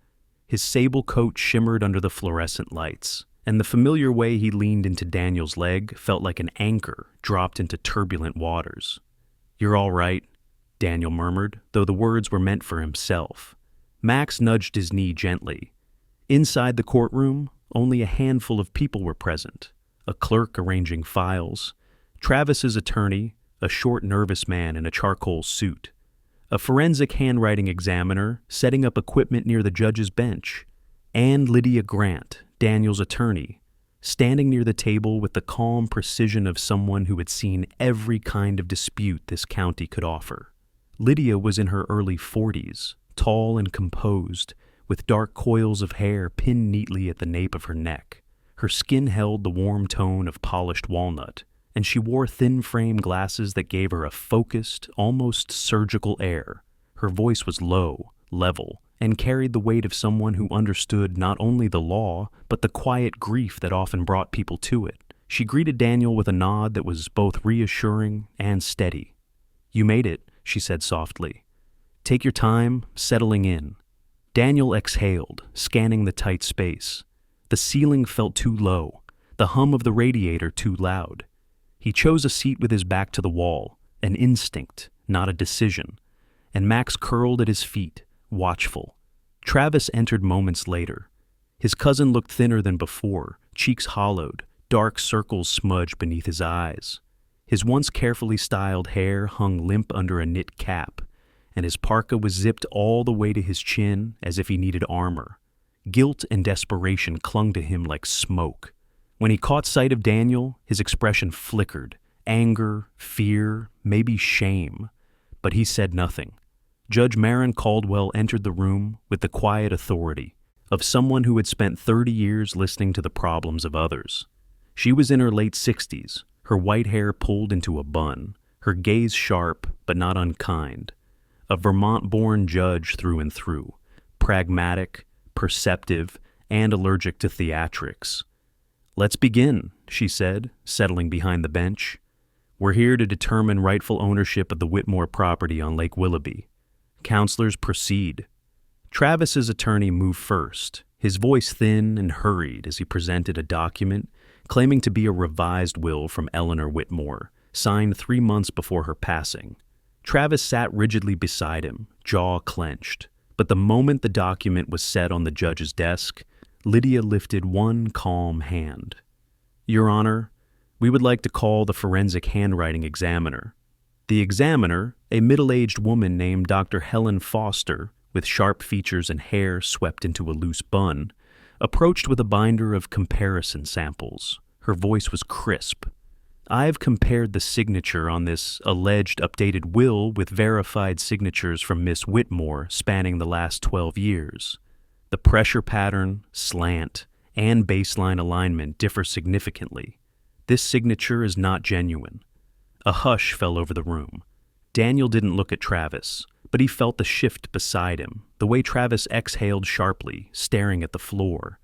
His sable coat shimmered under the fluorescent lights, and the familiar way he leaned into Daniel's leg felt like an anchor dropped into turbulent waters. "You're all right," Daniel murmured, though the words were meant for himself. Max nudged his knee gently. Inside the courtroom, only a handful of people were present. A clerk arranging files, Travis's attorney, a short, nervous man in a charcoal suit, a forensic handwriting examiner setting up equipment near the judge's bench, and Lydia Grant, Daniel's attorney, standing near the table with the calm precision of someone who had seen every kind of dispute this county could offer. Lydia was in her early 40s, tall and composed, with dark coils of hair pinned neatly at the nape of her neck. Her skin held the warm tone of polished walnut, and she wore thin frame glasses that gave her a focused, almost surgical air. Her voice was low, level, and carried the weight of someone who understood not only the law, but the quiet grief that often brought people to it. She greeted Daniel with a nod that was both reassuring and steady. "You made it," she said softly. "Take your time, settling in." Daniel exhaled, scanning the tight space. The ceiling felt too low, the hum of the radiator too loud. He chose a seat with his back to the wall, an instinct, not a decision, and Max curled at his feet, watchful. Travis entered moments later. His cousin looked thinner than before, cheeks hollowed, dark circles smudged beneath his eyes. His once carefully styled hair hung limp under a knit cap, and his parka was zipped all the way to his chin as if he needed armor. Guilt and desperation clung to him like smoke. When he caught sight of Daniel, his expression flickered. Anger, fear, maybe shame. But he said nothing. Judge Maren Caldwell entered the room with the quiet authority of someone who had spent 30 years listening to the problems of others. She was in her late 60s, her white hair pulled into a bun, her gaze sharp but not unkind. A Vermont-born judge through and through, pragmatic, perceptive, and allergic to theatrics. "Let's begin," she said, settling behind the bench. "We're here to determine rightful ownership of the Whitmore property on Lake Willoughby. Counselors, proceed." Travis's attorney moved first, his voice thin and hurried as he presented a document claiming to be a revised will from Eleanor Whitmore, signed 3 months before her passing. Travis sat rigidly beside him, jaw clenched. But the moment the document was set on the judge's desk, Lydia lifted one calm hand. "Your Honor, we would like to call the forensic handwriting examiner." The examiner, a middle-aged woman named Dr. Helen Foster, with sharp features and hair swept into a loose bun, approached with a binder of comparison samples. Her voice was crisp. I've compared the signature on this alleged updated will with verified signatures from Miss Whitmore spanning the last 12 years. The pressure pattern, slant, and baseline alignment differ significantly. This signature is not genuine. A hush fell over the room. Daniel didn't look at Travis, but he felt the shift beside him, the way Travis exhaled sharply, staring at the floor.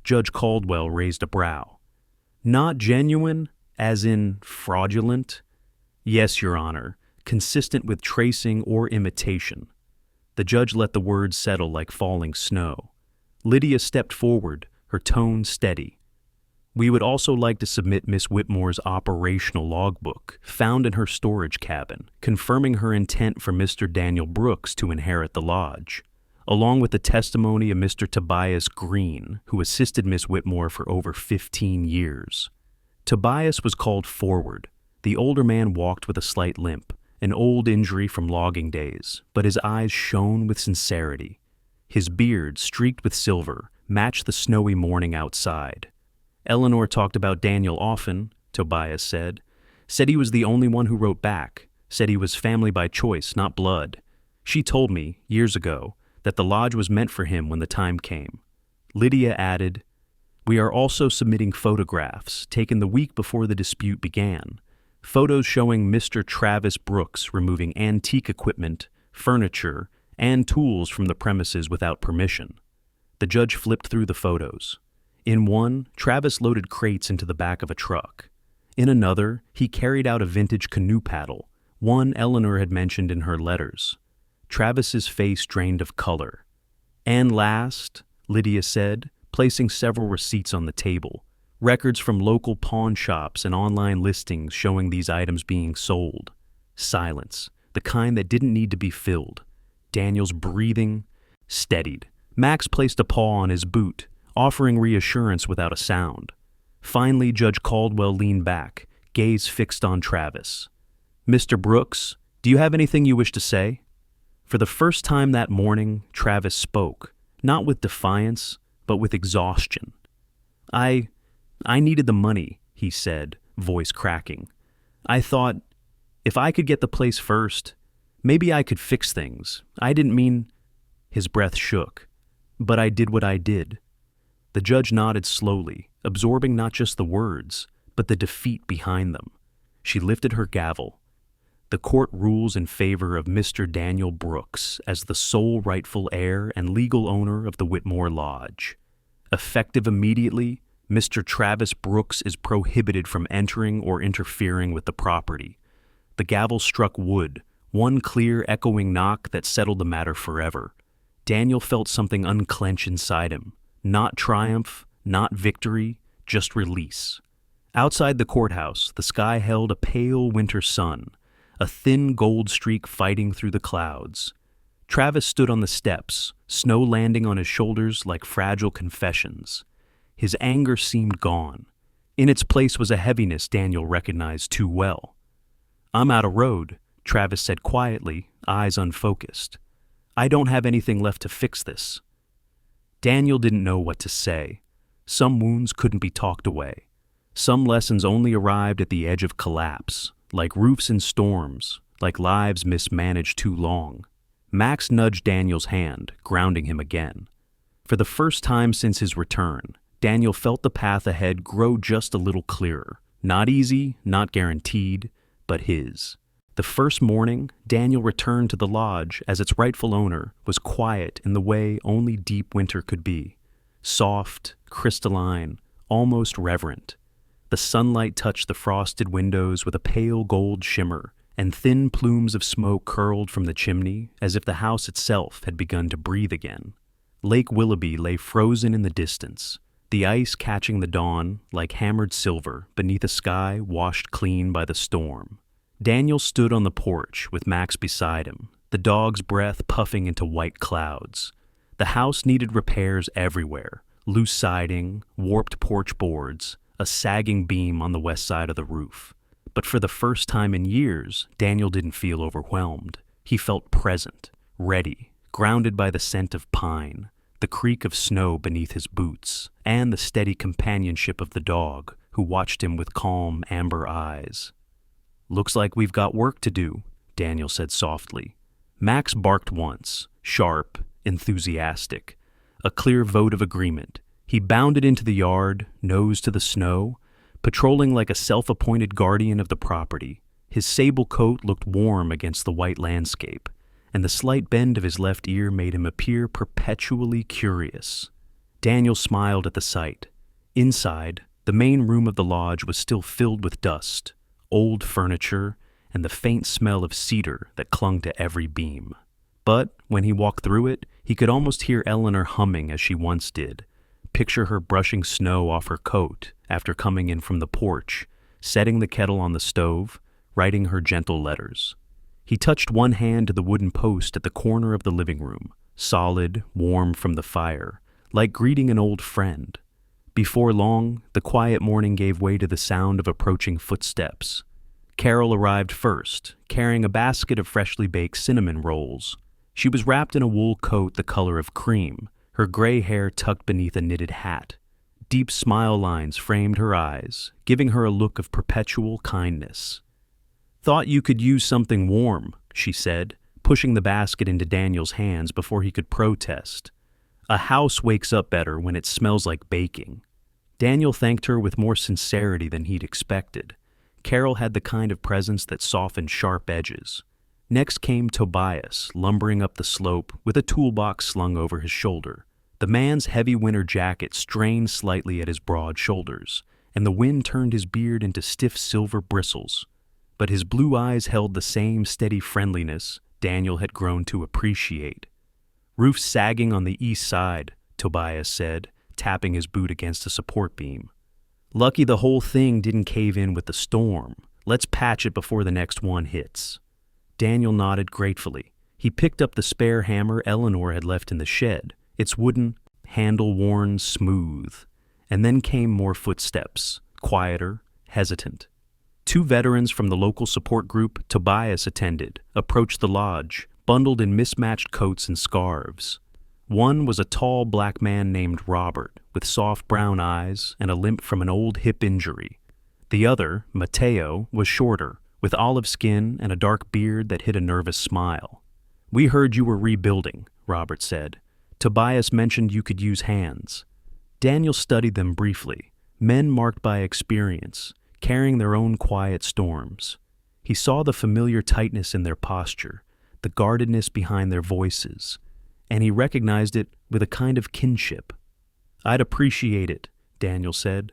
Judge Caldwell raised a brow. Not genuine, as in fraudulent? Yes, Your Honor, consistent with tracing or imitation. The judge let the words settle like falling snow. Lydia stepped forward, her tone steady. We would also like to submit Miss Whitmore's operational logbook, found in her storage cabin, confirming her intent for Mr. Daniel Brooks to inherit the lodge, along with the testimony of Mr. Tobias Green, who assisted Miss Whitmore for over 15 years. Tobias was called forward. The older man walked with a slight limp, an old injury from logging days, but his eyes shone with sincerity. His beard, streaked with silver, matched the snowy morning outside. Eleanor talked about Daniel often, Tobias said he was the only one who wrote back, said he was family by choice, not blood. She told me, years ago, that the lodge was meant for him when the time came. Lydia added, we are also submitting photographs taken the week before the dispute began. Photos showing Mr. Travis Brooks removing antique equipment, furniture, and tools from the premises without permission. The judge flipped through the photos. In one, Travis loaded crates into the back of a truck. In another, he carried out a vintage canoe paddle, one Eleanor had mentioned in her letters. Travis's face drained of color. And last, Lydia said, placing several receipts on the table, records from local pawn shops and online listings showing these items being sold. Silence, the kind that didn't need to be filled. Daniel's breathing steadied. Max placed a paw on his boot, offering reassurance without a sound. Finally, Judge Caldwell leaned back, gaze fixed on Travis. Mr. Brooks, do you have anything you wish to say? For the first time that morning, Travis spoke, not with defiance, but with exhaustion. I needed the money, he said, voice cracking. I thought, if I could get the place first, maybe I could fix things. I didn't mean... His breath shook. But I did what I did. The judge nodded slowly, absorbing not just the words, but the defeat behind them. She lifted her gavel. The court rules in favor of Mr. Daniel Brooks as the sole rightful heir and legal owner of the Whitmore Lodge. Effective immediately, Mr. Travis Brooks is prohibited from entering or interfering with the property. The gavel struck wood, one clear, echoing knock that settled the matter forever. Daniel felt something unclench inside him. Not triumph, not victory, just release. Outside the courthouse, the sky held a pale winter sun, a thin gold streak fighting through the clouds. Travis stood on the steps, snow landing on his shoulders like fragile confessions. His anger seemed gone. In its place was a heaviness Daniel recognized too well. I'm out of road, Travis said quietly, eyes unfocused. I don't have anything left to fix this. Daniel didn't know what to say. Some wounds couldn't be talked away. Some lessons only arrived at the edge of collapse, like roofs in storms, like lives mismanaged too long. Max nudged Daniel's hand, grounding him again. For the first time since his return, Daniel felt the path ahead grow just a little clearer. Not easy, not guaranteed, but his. The first morning, Daniel returned to the lodge as its rightful owner was quiet in the way only deep winter could be. Soft, crystalline, almost reverent. The sunlight touched the frosted windows with a pale gold shimmer, and thin plumes of smoke curled from the chimney as if the house itself had begun to breathe again. Lake Willoughby lay frozen in the distance, the ice catching the dawn like hammered silver beneath a sky washed clean by the storm. Daniel stood on the porch with Max beside him, the dog's breath puffing into white clouds. The house needed repairs everywhere, loose siding, warped porch boards, a sagging beam on the west side of the roof. But for the first time in years, Daniel didn't feel overwhelmed. He felt present, ready, grounded by the scent of pine, the creak of snow beneath his boots, and the steady companionship of the dog, who watched him with calm, amber eyes. "Looks like we've got work to do," Daniel said softly. Max barked once, sharp, enthusiastic, a clear vote of agreement. He bounded into the yard, nose to the snow, patrolling like a self-appointed guardian of the property. His sable coat looked warm against the white landscape, and the slight bend of his left ear made him appear perpetually curious. Daniel smiled at the sight. Inside, the main room of the lodge was still filled with dust, old furniture, and the faint smell of cedar that clung to every beam. But when he walked through it, he could almost hear Eleanor humming as she once did. Picture her brushing snow off her coat after coming in from the porch, setting the kettle on the stove, writing her gentle letters. He touched one hand to the wooden post at the corner of the living room, solid, warm from the fire, like greeting an old friend. Before long, the quiet morning gave way to the sound of approaching footsteps. Carol arrived first, carrying a basket of freshly baked cinnamon rolls. She was wrapped in a wool coat the color of cream, her gray hair tucked beneath a knitted hat. Deep smile lines framed her eyes, giving her a look of perpetual kindness. "Thought you could use something warm," she said, pushing the basket into Daniel's hands before he could protest. "A house wakes up better when it smells like baking." Daniel thanked her with more sincerity than he'd expected. Carol had the kind of presence that softened sharp edges. Next came Tobias, lumbering up the slope with a toolbox slung over his shoulder. The man's heavy winter jacket strained slightly at his broad shoulders, and the wind turned his beard into stiff silver bristles. But his blue eyes held the same steady friendliness Daniel had grown to appreciate. "Roof sagging on the east side," Tobias said, tapping his boot against a support beam. "Lucky the whole thing didn't cave in with the storm. Let's patch it before the next one hits." Daniel nodded gratefully. He picked up the spare hammer Eleanor had left in the shed, its wooden handle worn smooth. And then came more footsteps, quieter, hesitant. Two veterans from the local support group Tobias attended approached the lodge, bundled in mismatched coats and scarves. One was a tall black man named Robert, with soft brown eyes and a limp from an old hip injury. The other, Mateo, was shorter, with olive skin and a dark beard that hid a nervous smile. "We heard you were rebuilding," Robert said. "Tobias mentioned you could use hands." Daniel studied them briefly, men marked by experience, carrying their own quiet storms. He saw the familiar tightness in their posture, the guardedness behind their voices, and he recognized it with a kind of kinship. "I'd appreciate it," Daniel said.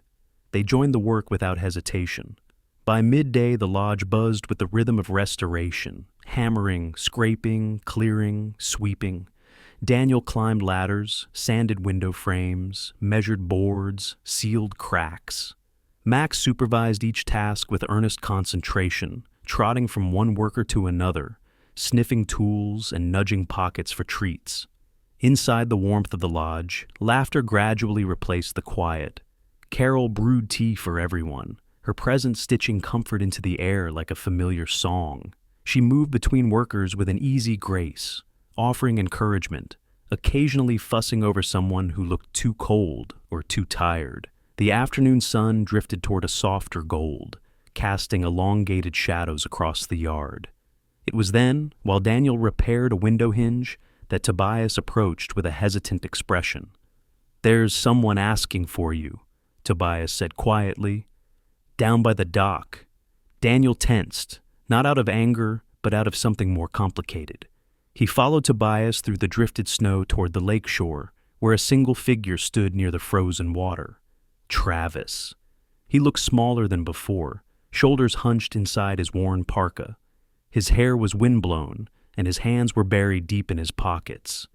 They joined the work without hesitation. By midday, the lodge buzzed with the rhythm of restoration, hammering, scraping, clearing, sweeping. Daniel climbed ladders, sanded window frames, measured boards, sealed cracks. Max supervised each task with earnest concentration, trotting from one worker to another, sniffing tools and nudging pockets for treats. Inside the warmth of the lodge, laughter gradually replaced the quiet. Carol brewed tea for everyone, her presence stitching comfort into the air like a familiar song. She moved between workers with an easy grace, offering encouragement, occasionally fussing over someone who looked too cold or too tired. The afternoon sun drifted toward a softer gold, casting elongated shadows across the yard. It was then, while Daniel repaired a window hinge, that Tobias approached with a hesitant expression. "There's someone asking for you," Tobias said quietly. "Down by the dock." Daniel tensed, not out of anger, but out of something more complicated. He followed Tobias through the drifted snow toward the lake shore, where a single figure stood near the frozen water. Travis. He looked smaller than before, shoulders hunched inside his worn parka. His hair was windblown, and his hands were buried deep in his pockets.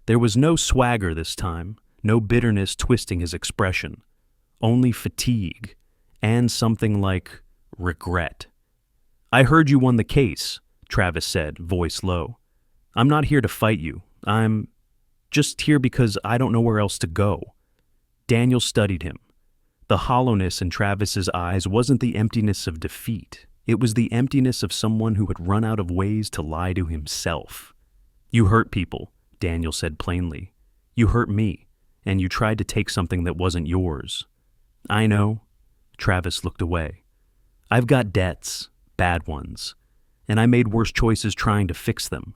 There was no swagger this time, no bitterness twisting his expression, only fatigue, and something like regret. "I heard you won the case," Travis said, voice low. "I'm not here to fight you. I'm just here because I don't know where else to go." Daniel studied him. The hollowness in Travis's eyes wasn't the emptiness of defeat. It was the emptiness of someone who had run out of ways to lie to himself. "You hurt people," Daniel said plainly. "You hurt me, and you tried to take something that wasn't yours." "I know." Travis looked away. I've got debts, bad ones, and I made worse choices trying to fix them.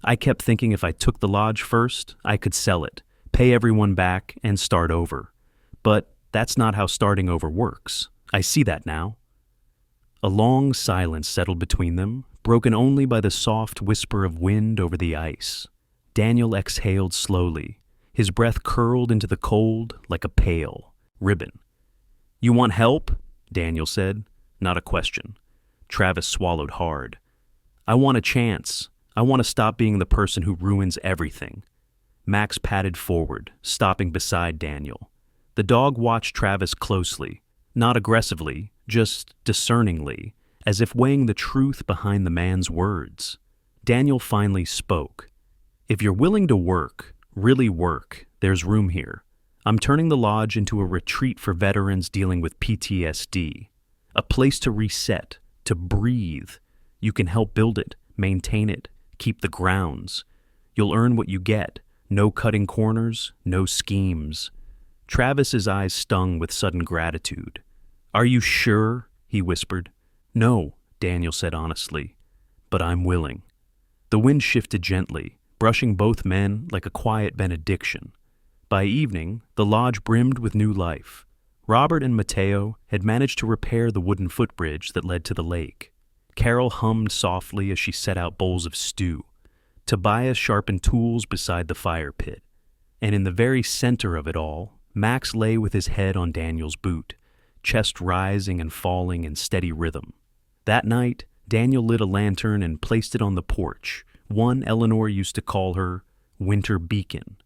I kept thinking if I took the lodge first, I could sell it, pay everyone back, and start over. But that's not how starting over works. I see that now. A long silence settled between them, broken only by the soft whisper of wind over the ice. Daniel exhaled slowly. His breath curled into the cold like a pale ribbon. You want help? Daniel said, not a question. Travis swallowed hard. I want a chance. I want to stop being the person who ruins everything. Max padded forward, stopping beside Daniel. The dog watched Travis closely, not aggressively, just discerningly, as if weighing the truth behind the man's words. Daniel finally spoke. If you're willing to work, really work, there's room here. I'm turning the lodge into a retreat for veterans dealing with PTSD. A place to reset, to breathe. You can help build it, maintain it, keep the grounds. You'll earn what you get. No cutting corners, no schemes. Travis's eyes stung with sudden gratitude. Are you sure? He whispered. No, Daniel said honestly, but I'm willing. The wind shifted gently, brushing both men like a quiet benediction. By evening, the lodge brimmed with new life. Robert and Mateo had managed to repair the wooden footbridge that led to the lake. Carol hummed softly as she set out bowls of stew. Tobias sharpened tools beside the fire pit. And in the very center of it all, Max lay with his head on Daniel's boot, chest rising and falling in steady rhythm. That night, Daniel lit a lantern and placed it on the porch, one Eleanor used to call her Winter Beacon.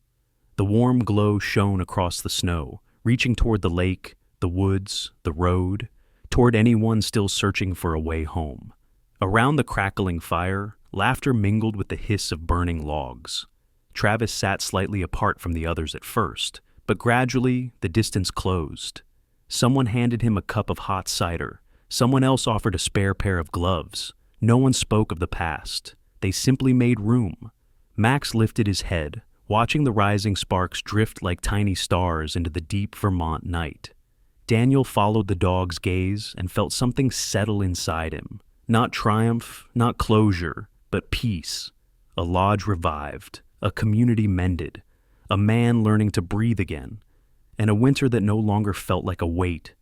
The warm glow shone across the snow, reaching toward the lake, the woods, the road, toward anyone still searching for a way home. Around the crackling fire, laughter mingled with the hiss of burning logs. Travis sat slightly apart from the others at first, but gradually the distance closed. Someone handed him a cup of hot cider. Someone else offered a spare pair of gloves. No one spoke of the past. They simply made room. Max lifted his head, watching the rising sparks drift like tiny stars into the deep Vermont night. Daniel followed the dog's gaze and felt something settle inside him. Not triumph, not closure, but peace. A lodge revived, a community mended, a man learning to breathe again, and a winter that no longer felt like a weight,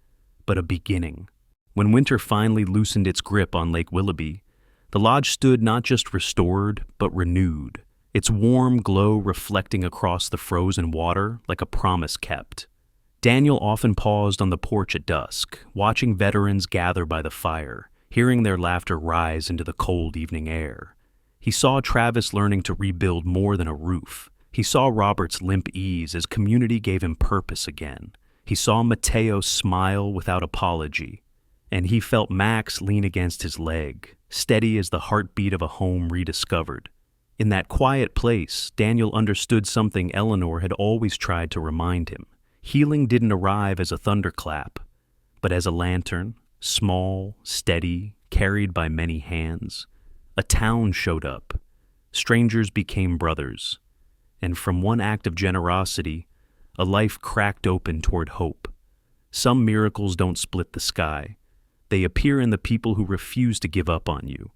but a beginning. When winter finally loosened its grip on Lake Willoughby, the lodge stood not just restored, but renewed, its warm glow reflecting across the frozen water like a promise kept. Daniel often paused on the porch at dusk, watching veterans gather by the fire, hearing their laughter rise into the cold evening air. He saw Travis learning to rebuild more than a roof. He saw Robert's limp ease as community gave him purpose again. He saw Mateo smile without apology. And he felt Max lean against his leg, steady as the heartbeat of a home rediscovered. In that quiet place, Daniel understood something Eleanor had always tried to remind him. Healing didn't arrive as a thunderclap, but as a lantern, small, steady, carried by many hands. A town showed up. Strangers became brothers. And from one act of generosity, a life cracked open toward hope. Some miracles don't split the sky. They appear in the people who refuse to give up on you.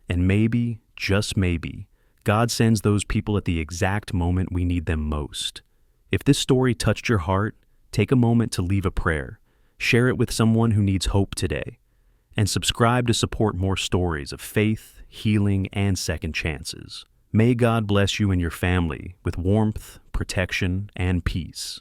And maybe, just maybe, God sends those people at the exact moment we need them most. If this story touched your heart, take a moment to leave a prayer. Share it with someone who needs hope today. And subscribe to support more stories of faith, healing, and second chances. May God bless you and your family with warmth, protection, and peace.